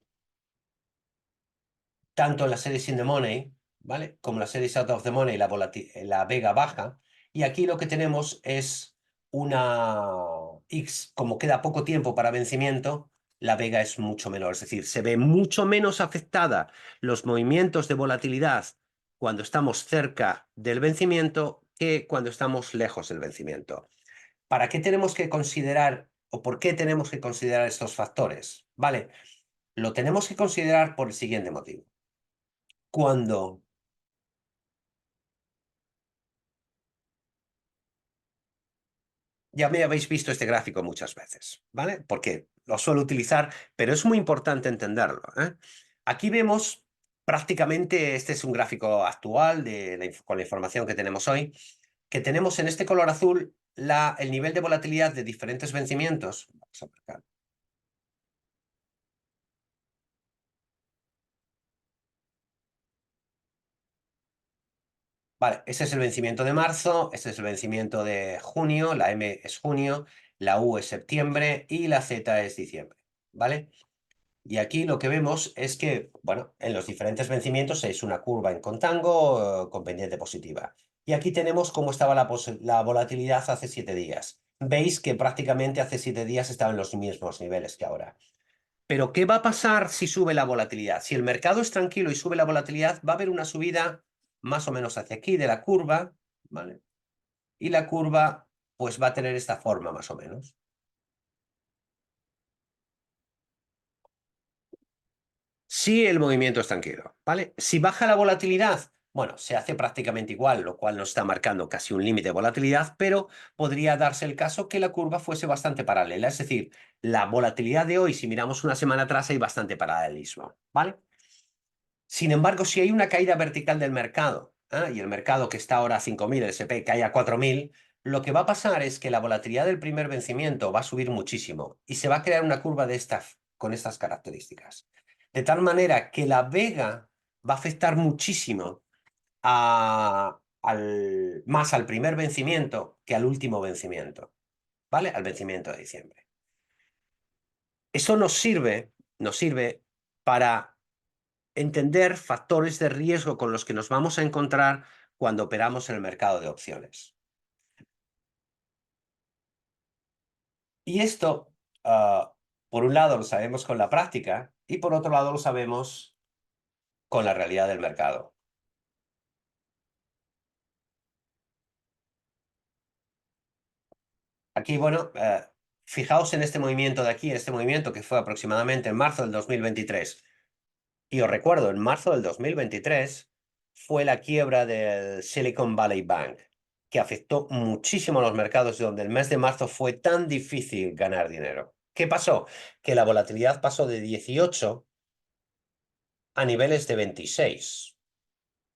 tanto en la series in the money, ¿vale? Como la series out of the money, la vega baja. Y aquí lo que tenemos es una X, como queda poco tiempo para vencimiento, la vega es mucho menor. Es decir, se ve mucho menos afectada los movimientos de volatilidad cuando estamos cerca del vencimiento que cuando estamos lejos del vencimiento. ¿Para qué tenemos que considerar o por qué tenemos que considerar estos factores? ¿Vale? Lo tenemos que considerar por el siguiente motivo. Cuando ya me habéis visto este gráfico muchas veces, ¿vale? Porque lo suelo utilizar, pero es muy importante entenderlo, ¿eh? Aquí vemos prácticamente, este es un gráfico actual con la información que tenemos hoy, que tenemos en este color azul el nivel de volatilidad de diferentes vencimientos. Vamos a marcar. Vale, ese es el vencimiento de marzo, este es el vencimiento de junio, la M es junio, la U es septiembre y la Z es diciembre, ¿vale? Y aquí lo que vemos es que, bueno, en los diferentes vencimientos es una curva en contango con pendiente positiva. Y aquí tenemos cómo estaba la volatilidad hace 7 días. Veis que prácticamente hace 7 días estaba en los mismos niveles que ahora. Pero ¿qué va a pasar si sube la volatilidad? Si el mercado es tranquilo y sube la volatilidad, va a haber una subida más o menos hacia aquí de la curva, ¿vale? Y la curva pues va a tener esta forma más o menos. Si el movimiento es tranquilo, ¿vale? Si baja la volatilidad, bueno, se hace prácticamente igual, lo cual nos está marcando casi un límite de volatilidad, pero podría darse el caso que la curva fuese bastante paralela. Es decir, la volatilidad de hoy, si miramos una semana atrás, hay bastante paralelismo, ¿vale? Sin embargo, si hay una caída vertical del mercado, y el mercado que está ahora a 5.000, el S&P cae a 4.000, lo que va a pasar es que la volatilidad del primer vencimiento va a subir muchísimo y se va a crear una curva de con estas características. De tal manera que la vega va a afectar muchísimo más al primer vencimiento que al último vencimiento, ¿vale? Al vencimiento de diciembre. Eso nos sirve para entender factores de riesgo con los que nos vamos a encontrar cuando operamos en el mercado de opciones. Y esto, por un lado, lo sabemos con la práctica y por otro lado lo sabemos con la realidad del mercado. Aquí, bueno, fijaos en este movimiento de aquí, en este movimiento que fue aproximadamente en marzo del 2023. Y os recuerdo, en marzo del 2023 fue la quiebra del Silicon Valley Bank, que afectó muchísimo a los mercados, donde el mes de marzo fue tan difícil ganar dinero. ¿Qué pasó? Que la volatilidad pasó de 18 a niveles de 26,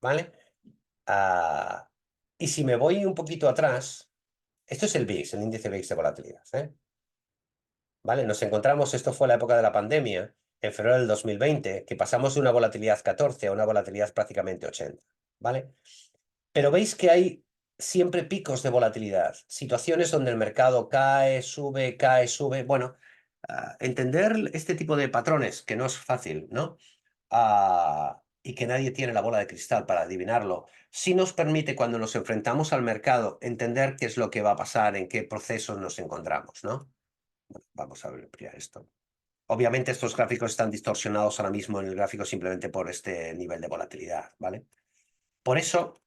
¿vale? Ah, y si me voy un poquito atrás, esto es el VIX, el índice VIX de volatilidad, ¿eh? ¿Vale? Nos encontramos, esto fue la época de la pandemia, en febrero del 2020, que pasamos de una volatilidad 14 a una volatilidad prácticamente 80, ¿vale? Pero veis que hay siempre picos de volatilidad, situaciones donde el mercado cae, sube. Bueno, entender este tipo de patrones, que no es fácil, ¿no? Y que nadie tiene la bola de cristal para adivinarlo, sí nos permite cuando nos enfrentamos al mercado entender qué es lo que va a pasar, en qué procesos nos encontramos, ¿no? Bueno, vamos a ampliar esto. Obviamente estos gráficos están distorsionados ahora mismo en el gráfico simplemente por este nivel de volatilidad, ¿vale? Por eso,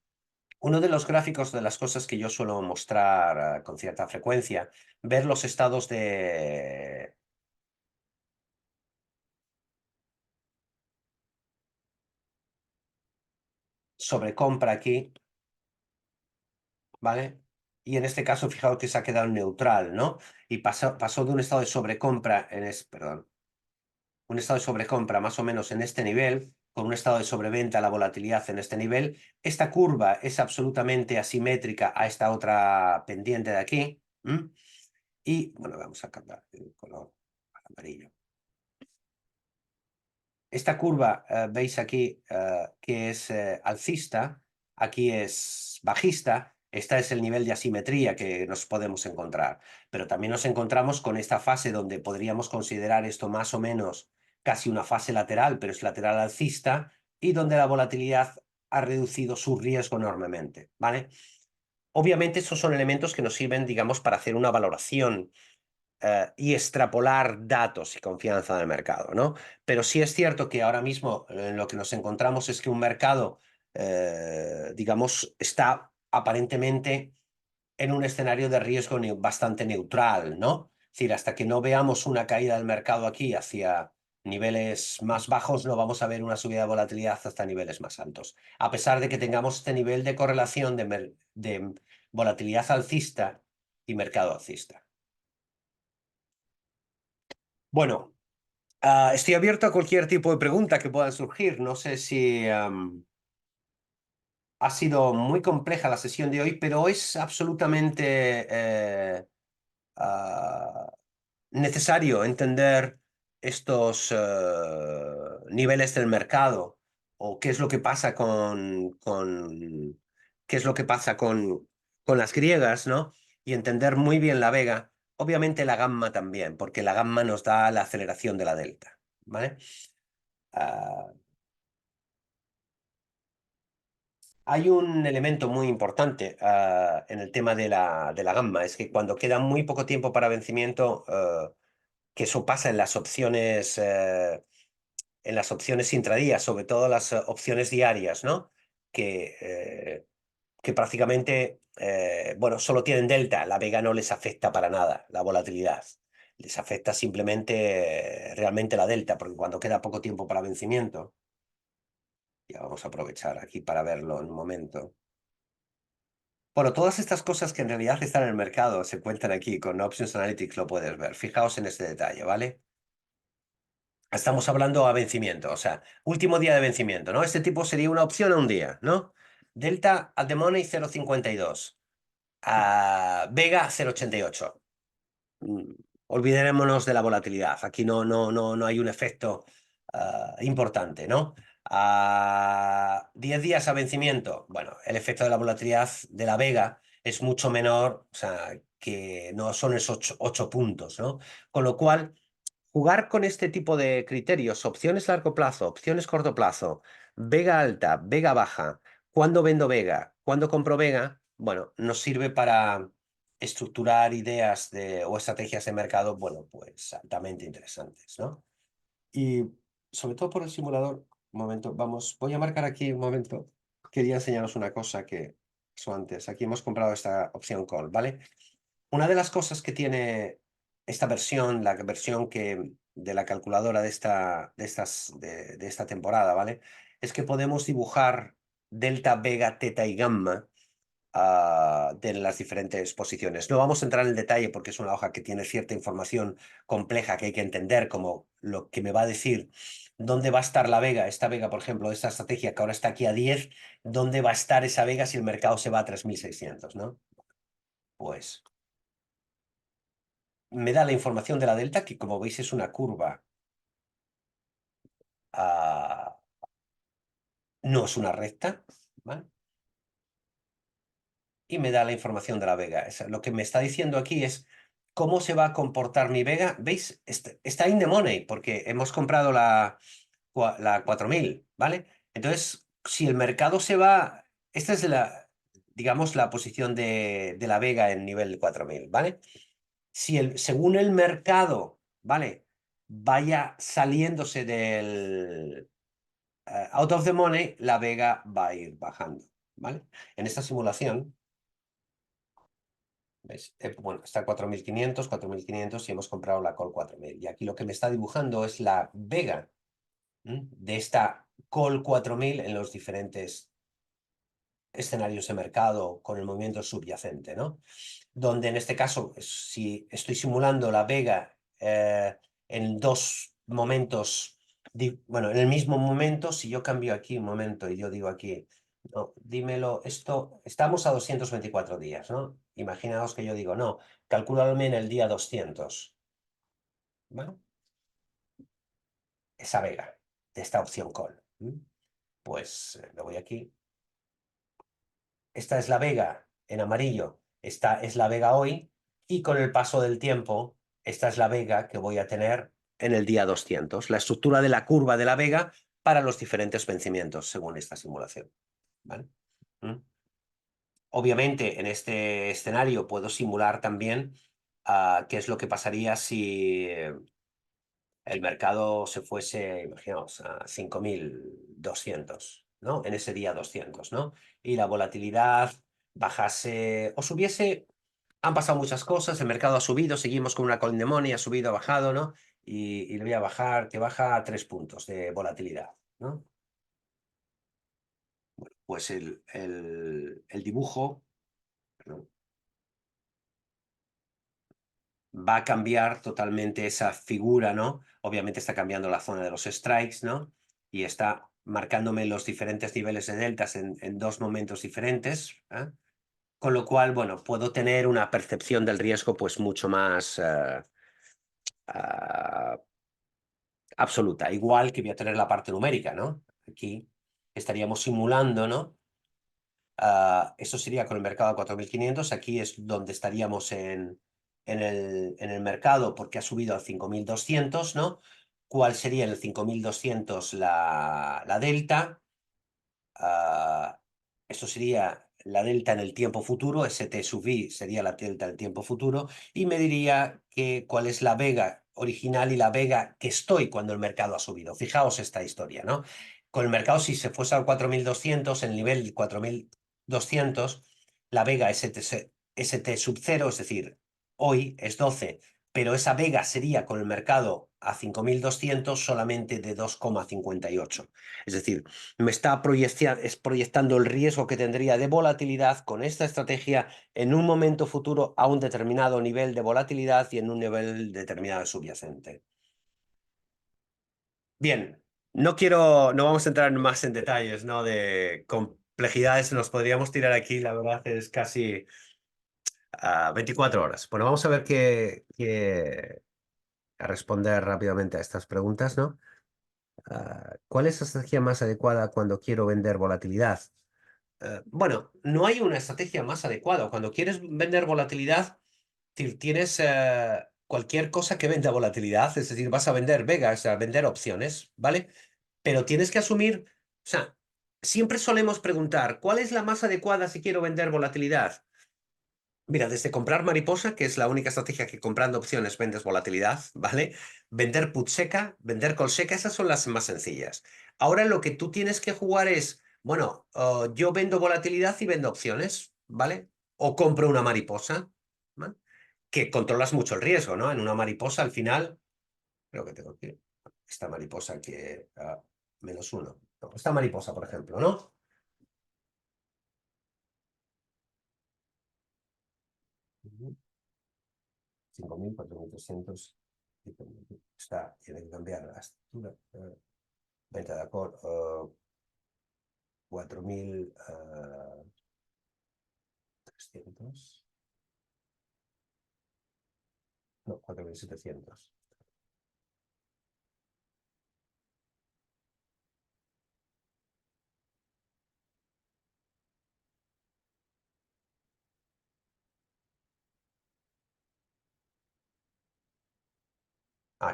Uno de los gráficos de las cosas que yo suelo mostrar con cierta frecuencia, ver los estados de sobrecompra aquí, ¿vale? Y en este caso, fijaos que se ha quedado en neutral, ¿no? Y pasó de un estado de sobrecompra, perdón, un estado de sobrecompra más o menos en este nivel, con un estado de sobreventa, la volatilidad en este nivel. Esta curva es absolutamente asimétrica a esta otra pendiente de aquí. Y, bueno, vamos a cambiar el color al amarillo. Esta curva, veis aquí que es alcista, aquí es bajista. Este es el nivel de asimetría que nos podemos encontrar. Pero también nos encontramos con esta fase donde podríamos considerar esto más o menos casi una fase lateral, pero es lateral alcista, y donde la volatilidad ha reducido su riesgo enormemente, ¿vale? Obviamente, estos son elementos que nos sirven, digamos, para hacer una valoración y extrapolar datos y confianza del mercado, ¿no? Pero sí es cierto que ahora mismo en lo que nos encontramos es que un mercado, digamos, está aparentemente en un escenario de riesgo bastante neutral, ¿no? Es decir, hasta que no veamos una caída del mercado aquí hacia niveles más bajos, no vamos a ver una subida de volatilidad hasta niveles más altos. A pesar de que tengamos este nivel de correlación de volatilidad alcista y mercado alcista. Bueno, estoy abierto a cualquier tipo de pregunta que pueda surgir. No sé si ha sido muy compleja la sesión de hoy, pero es absolutamente ah, necesario entender estos niveles del mercado o qué es lo que pasa qué es lo que pasa con las griegas, ¿no? Y entender muy bien la vega. Obviamente la gamma también, porque la gamma nos da la aceleración de la delta, ¿vale? Ah, hay un elemento muy importante en el tema de la gamma, es que cuando queda muy poco tiempo para vencimiento, que eso pasa en las opciones intradías, sobre todo las opciones diarias, ¿no? Que prácticamente, bueno, solo tienen delta, la vega no les afecta para nada la volatilidad. Les afecta simplemente realmente la delta, porque cuando queda poco tiempo para vencimiento, ya vamos a aprovechar aquí para verlo en un momento. Bueno, todas estas cosas que en realidad están en el mercado se cuentan aquí con Options Analytics, lo puedes ver. Fijaos en este detalle, ¿vale? Estamos hablando a vencimiento, o sea, último día de vencimiento, ¿no? Este tipo sería una opción a un día, ¿no? Delta at the money 0,52. Vega 0,88. Mm, Olvidémonos de la volatilidad. Aquí no hay un efecto importante, ¿no? 10 días a vencimiento. Bueno, el efecto de la volatilidad de la Vega es mucho menor, o sea, que no son esos 8 puntos, ¿no? Con lo cual, jugar con este tipo de criterios, opciones largo plazo, opciones corto plazo, Vega alta, Vega baja, cuándo vendo Vega, cuándo compro Vega, bueno, nos sirve para estructurar ideas o estrategias de mercado, bueno, pues altamente interesantes, ¿no? Y sobre todo por el simulador, un momento, voy a marcar aquí un momento, quería enseñaros una cosa que pasó antes. Aquí hemos comprado esta opción call, ¿vale? Una de las cosas que tiene esta versión, la versión de la calculadora de esta temporada, ¿vale? Es que podemos dibujar delta, vega, teta y gamma de las diferentes posiciones. No vamos a entrar en el detalle porque es una hoja que tiene cierta información compleja que hay que entender, como lo que me va a decir dónde va a estar la vega, esta vega, por ejemplo, esta estrategia que ahora está aquí a 10, dónde va a estar esa vega si el mercado se va a 3.600, ¿no? Pues me da la información de la delta, que como veis es una curva, ah, no es una recta, ¿vale? Y me da la información de la vega. Lo que me está diciendo aquí es cómo se va a comportar mi vega. ¿Veis? Está in the money, porque hemos comprado la 4000, ¿vale? Entonces, si el mercado se va, esta es digamos, la posición de la vega en nivel 4000, ¿vale? Según el mercado, ¿vale? Vaya saliéndose del out of the money, la vega va a ir bajando. ¿vale? En esta simulación, ¿ves? Bueno, está 4.500 y hemos comprado la call 4.000. Y aquí lo que me está dibujando es la vega de esta call 4.000 en los diferentes escenarios de mercado con el movimiento subyacente, ¿no? Donde en este caso, si estoy simulando la vega en dos momentos, bueno, en el mismo momento, si yo cambio aquí un momento y yo digo aquí, no, dímelo, esto, estamos a 224 días, ¿no? Imaginaos que yo digo, no, calcúlame en el día 200, ¿vale? Esa vega de esta opción call. Pues me voy aquí. Esta es la vega en amarillo, esta es la vega hoy, y con el paso del tiempo, esta es la vega que voy a tener en el día 200, la estructura de la curva de la vega para los diferentes vencimientos, según esta simulación. ¿Vale? ¿Mm? Obviamente, en este escenario puedo simular también qué es lo que pasaría si el mercado se fuese, imaginaos, a 5.200, ¿no? En ese día 200, ¿no? Y la volatilidad bajase o subiese. Han pasado muchas cosas, el mercado ha subido, seguimos con una call in the money, ha subido, ha bajado, ¿no? Y le voy a bajar, que baja a 3 puntos de volatilidad, ¿no? Pues el dibujo, ¿no? Va a cambiar totalmente esa figura, ¿no? Obviamente está cambiando la zona de los strikes, ¿no? Y está marcándome los diferentes niveles de deltas en dos momentos diferentes, ¿eh? Con lo cual, bueno, puedo tener una percepción del riesgo pues mucho más ah, absoluta, igual que voy a tener la parte numérica, ¿no? Aquí estaríamos simulando, ¿no? Eso sería con el mercado a 4.500. Aquí es donde estaríamos en el mercado porque ha subido a 5.200, ¿no? ¿Cuál sería en el 5.200 la delta? Eso sería la delta en el tiempo futuro, ST sub i sería la delta del tiempo futuro, y me diría cuál es la vega original y la vega que estoy cuando el mercado ha subido. Fijaos esta historia, ¿no? Con el mercado, si se fuese al 4.200, el nivel 4.200, la vega ST sub 0, es decir, hoy es 12, pero esa vega sería con el mercado a 5.200 solamente de 2,58. Es decir, me está proyectando el riesgo que tendría de volatilidad con esta estrategia en un momento futuro a un determinado nivel de volatilidad y en un nivel determinado subyacente. Bien, no vamos a entrar más en detalles, ¿no? De complejidades, nos podríamos tirar aquí, la verdad es casi 24 horas. Bueno, vamos a ver a responder rápidamente a estas preguntas, ¿no? ¿Cuál es la estrategia más adecuada cuando quiero vender volatilidad? Bueno, no hay una estrategia más adecuada. Cuando quieres vender volatilidad, tienes cualquier cosa que venda volatilidad, es decir, vas a vender vegas, a vender opciones, ¿vale? Pero tienes que asumir, o sea, siempre solemos preguntar, ¿cuál es la más adecuada si quiero vender volatilidad? Mira, desde comprar mariposa, que es la única estrategia que comprando opciones vendes volatilidad, ¿vale? Vender put seca, vender call seca, esas son las más sencillas. Ahora lo que tú tienes que jugar es, bueno, yo vendo volatilidad y vendo opciones, ¿vale? O compro una mariposa, ¿vale? Que controlas mucho el riesgo, ¿no? En una mariposa al final, creo que tengo aquí, esta mariposa que -1. No, esta mariposa, por ejemplo, ¿no? 5.000, 4.300. Está, tiene que cambiar la estructura. Venta de acuerdo. 4.300. No, 4.700.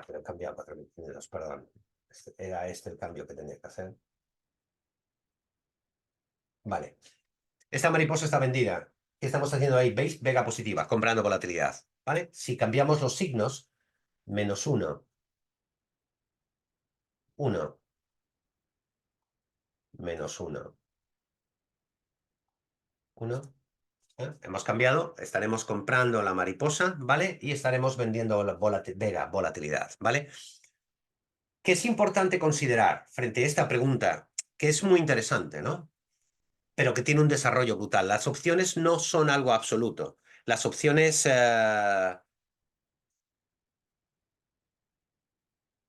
Quiero cambiar a 4.500, perdón. Era este el cambio que tenía que hacer. Vale. Esta mariposa está vendida. ¿Qué estamos haciendo ahí? ¿Veis? Vega positiva, comprando volatilidad. ¿Vale? Si cambiamos los signos, -1, 1, -1. Uno. Hemos cambiado, estaremos comprando la mariposa, ¿vale? Y estaremos vendiendo la Vega, volatilidad, ¿vale? ¿Qué es importante considerar frente a esta pregunta? Que es muy interesante, ¿no? Pero que tiene un desarrollo brutal. Las opciones no son algo absoluto. Las opciones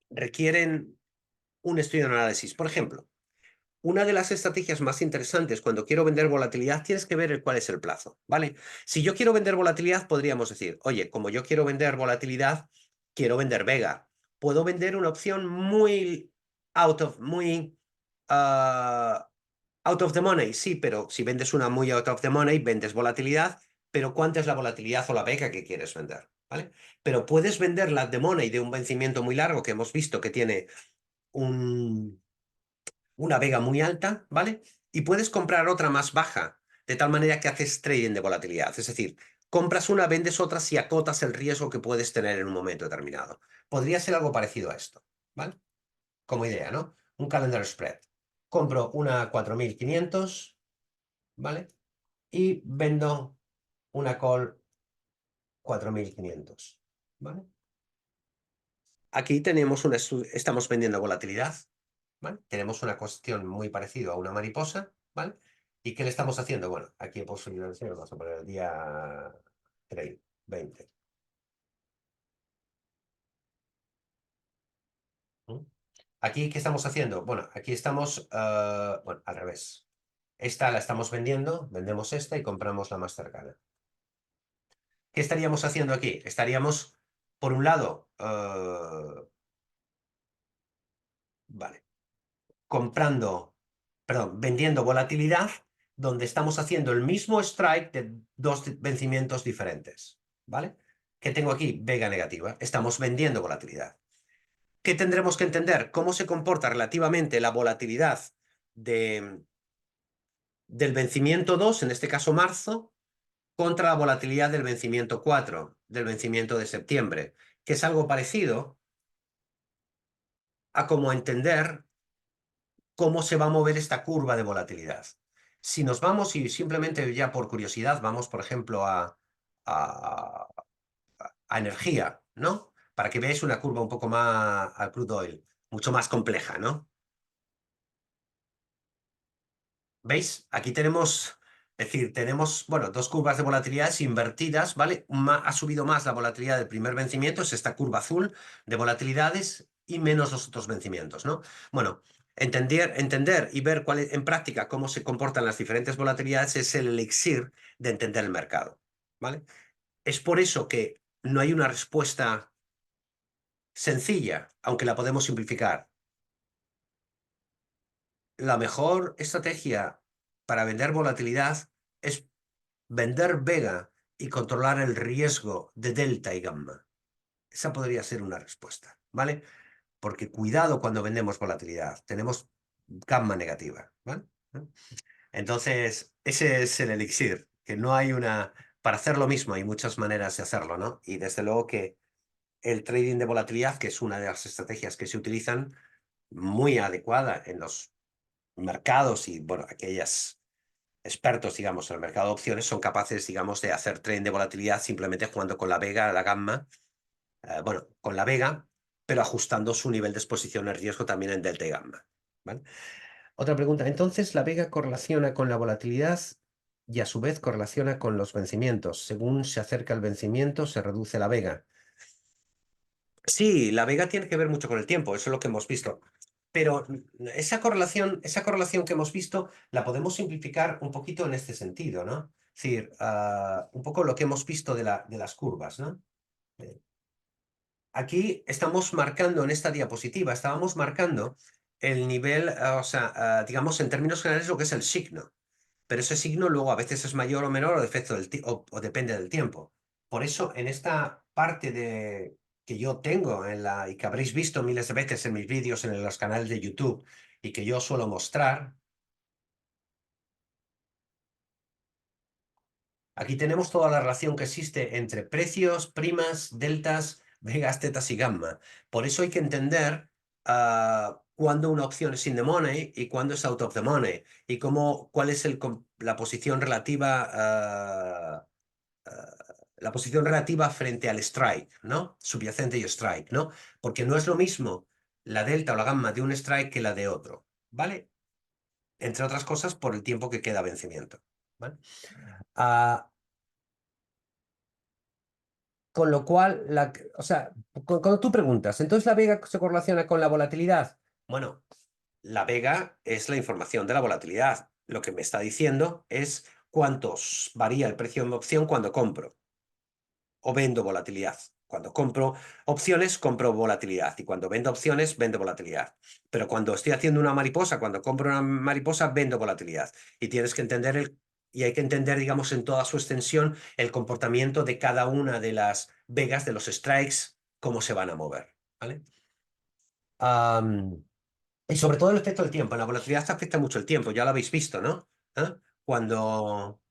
requieren un estudio de análisis. Por ejemplo, una de las estrategias más interesantes cuando quiero vender volatilidad, tienes que ver cuál es el plazo, ¿vale? Si yo quiero vender volatilidad, podríamos decir, oye, como yo quiero vender volatilidad, quiero vender Vega. Puedo vender una opción muy ah, out of the money, sí, pero si vendes una muy out of the money, vendes volatilidad, pero ¿cuánta es la volatilidad o la Vega que quieres vender? ¿Vale? Pero puedes vender la de money de un vencimiento muy largo que hemos visto que tiene un una vega muy alta, ¿vale? Y puedes comprar otra más baja, de tal manera que haces trading de volatilidad. Es decir, compras una, vendes otra si acotas el riesgo que puedes tener en un momento determinado. Podría ser algo parecido a esto, ¿vale? Como idea, ¿no? Un calendar spread. Compro una 4500, ¿vale? Y vendo una call 4500, ¿vale? Aquí tenemos estamos vendiendo volatilidad, ¿vale? Tenemos una cuestión muy parecida a una mariposa, ¿vale? ¿Y qué le estamos haciendo? Bueno, aquí he puesto el deseo, vamos a poner el día 20. ¿Mm? Aquí, ¿qué estamos haciendo? Bueno, aquí estamos, bueno, al revés. Esta la estamos vendiendo, vendemos esta y compramos la más cercana. ¿Qué estaríamos haciendo aquí? Estaríamos, por un lado, vale, comprando, perdón, vendiendo volatilidad, donde estamos haciendo el mismo strike de dos vencimientos diferentes, ¿vale? ¿Qué tengo aquí? Vega negativa. Estamos vendiendo volatilidad. ¿Qué tendremos que entender? ¿Cómo se comporta relativamente la volatilidad de, del vencimiento 2, en este caso marzo, contra la volatilidad del vencimiento 4, del vencimiento de septiembre? Que es algo parecido a cómo entender cómo se va a mover esta curva de volatilidad. Si nos vamos y simplemente ya por curiosidad vamos, por ejemplo, a, a energía, ¿no? Para que veáis una curva un poco más al crude oil, mucho más compleja, ¿no? ¿Veis? Aquí tenemos, es decir, tenemos, bueno, dos curvas de volatilidad invertidas, ¿vale? Ha subido más la volatilidad del primer vencimiento, es esta curva azul de volatilidades y menos los otros vencimientos, ¿no? Bueno, entender y ver en práctica cómo se comportan las diferentes volatilidades es el elixir de entender el mercado, ¿vale? Es por eso que no hay una respuesta sencilla, aunque la podemos simplificar. La mejor estrategia para vender volatilidad es vender Vega y controlar el riesgo de delta y gamma. Esa podría ser una respuesta, ¿vale? Porque cuidado cuando vendemos volatilidad, tenemos gamma negativa, ¿vale? Entonces, ese es el elixir, que no hay una... Para hacer lo mismo hay muchas maneras de hacerlo, ¿no? Y desde luego que el trading de volatilidad, que es una de las estrategias que se utilizan, muy adecuada en los mercados y, bueno, aquellas expertos, digamos, en el mercado de opciones son capaces, digamos, de hacer trading de volatilidad simplemente jugando con la vega, la gamma, bueno, con la vega, pero ajustando su nivel de exposición al riesgo también en delta y gamma, ¿vale? Otra pregunta, entonces la vega correlaciona con la volatilidad y a su vez correlaciona con los vencimientos. Según se acerca el vencimiento, se reduce la vega. Sí, la vega tiene que ver mucho con el tiempo, eso es lo que hemos visto. Pero esa correlación que hemos visto la podemos simplificar un poquito en este sentido, ¿no? Es decir, un poco lo que hemos visto de las curvas, ¿no? Eh, Aquí estamos marcando en esta diapositiva, estábamos marcando el nivel, o sea, digamos en términos generales lo que es el signo. Pero ese signo luego a veces es mayor o menor o, o depende del tiempo. Por eso en esta parte que yo tengo y que habréis visto miles de veces en mis vídeos en los canales de YouTube y que yo suelo mostrar, aquí tenemos toda la relación que existe entre precios, primas, deltas, vegas, tetas y gamma. Por eso hay que entender cuándo una opción es in the money y cuándo es out of the money, y cuál es la posición relativa, la posición relativa frente al strike, ¿no? Subyacente y strike, ¿no? Porque no es lo mismo la delta o la gamma de un strike que la de otro, ¿vale? Entre otras cosas por el tiempo que queda a vencimiento, ¿vale? Con lo cual, o sea, cuando tú preguntas, ¿entonces la vega se correlaciona con la volatilidad? Bueno, la vega es la información de la volatilidad. Lo que me está diciendo es cuántos varía el precio de mi opción cuando compro o vendo volatilidad. Cuando compro opciones, compro volatilidad. Y cuando vendo opciones, vendo volatilidad. Pero cuando estoy haciendo una mariposa, cuando compro una mariposa, vendo volatilidad. Y tienes que entender y hay que entender, digamos, en toda su extensión, el comportamiento de cada una de las vegas, de los strikes, cómo se van a mover. ¿Vale? Y sobre todo el efecto del tiempo. En la volatilidad afecta mucho el tiempo, ya lo habéis visto, ¿no? ¿Eh? Cuando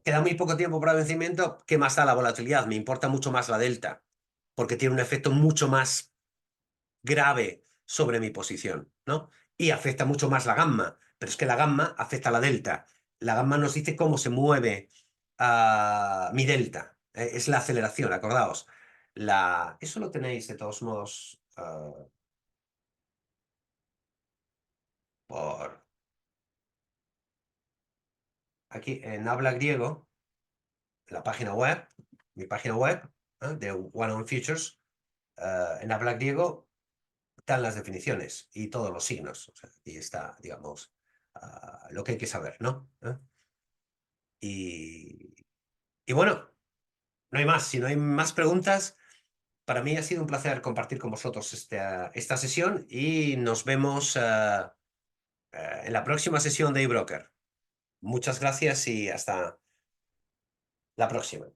queda muy poco tiempo para vencimiento, ¿qué más da la volatilidad? Me importa mucho más la delta, porque tiene un efecto mucho más grave sobre mi posición, ¿no? Y afecta mucho más la gamma, pero es que la gamma afecta a la delta. La gamma nos dice cómo se mueve mi delta. Es la aceleración, acordaos. Eso lo tenéis de todos modos por aquí en habla griego, la página web, mi página web de One on Futures, en habla griego están las definiciones y todos los signos. O sea, aquí está, digamos, lo que hay que saber, ¿no? Y, y bueno, no hay más. Si no hay más preguntas, para mí ha sido un placer compartir con vosotros esta sesión y nos vemos en la próxima sesión de eBroker. Muchas gracias y hasta la próxima.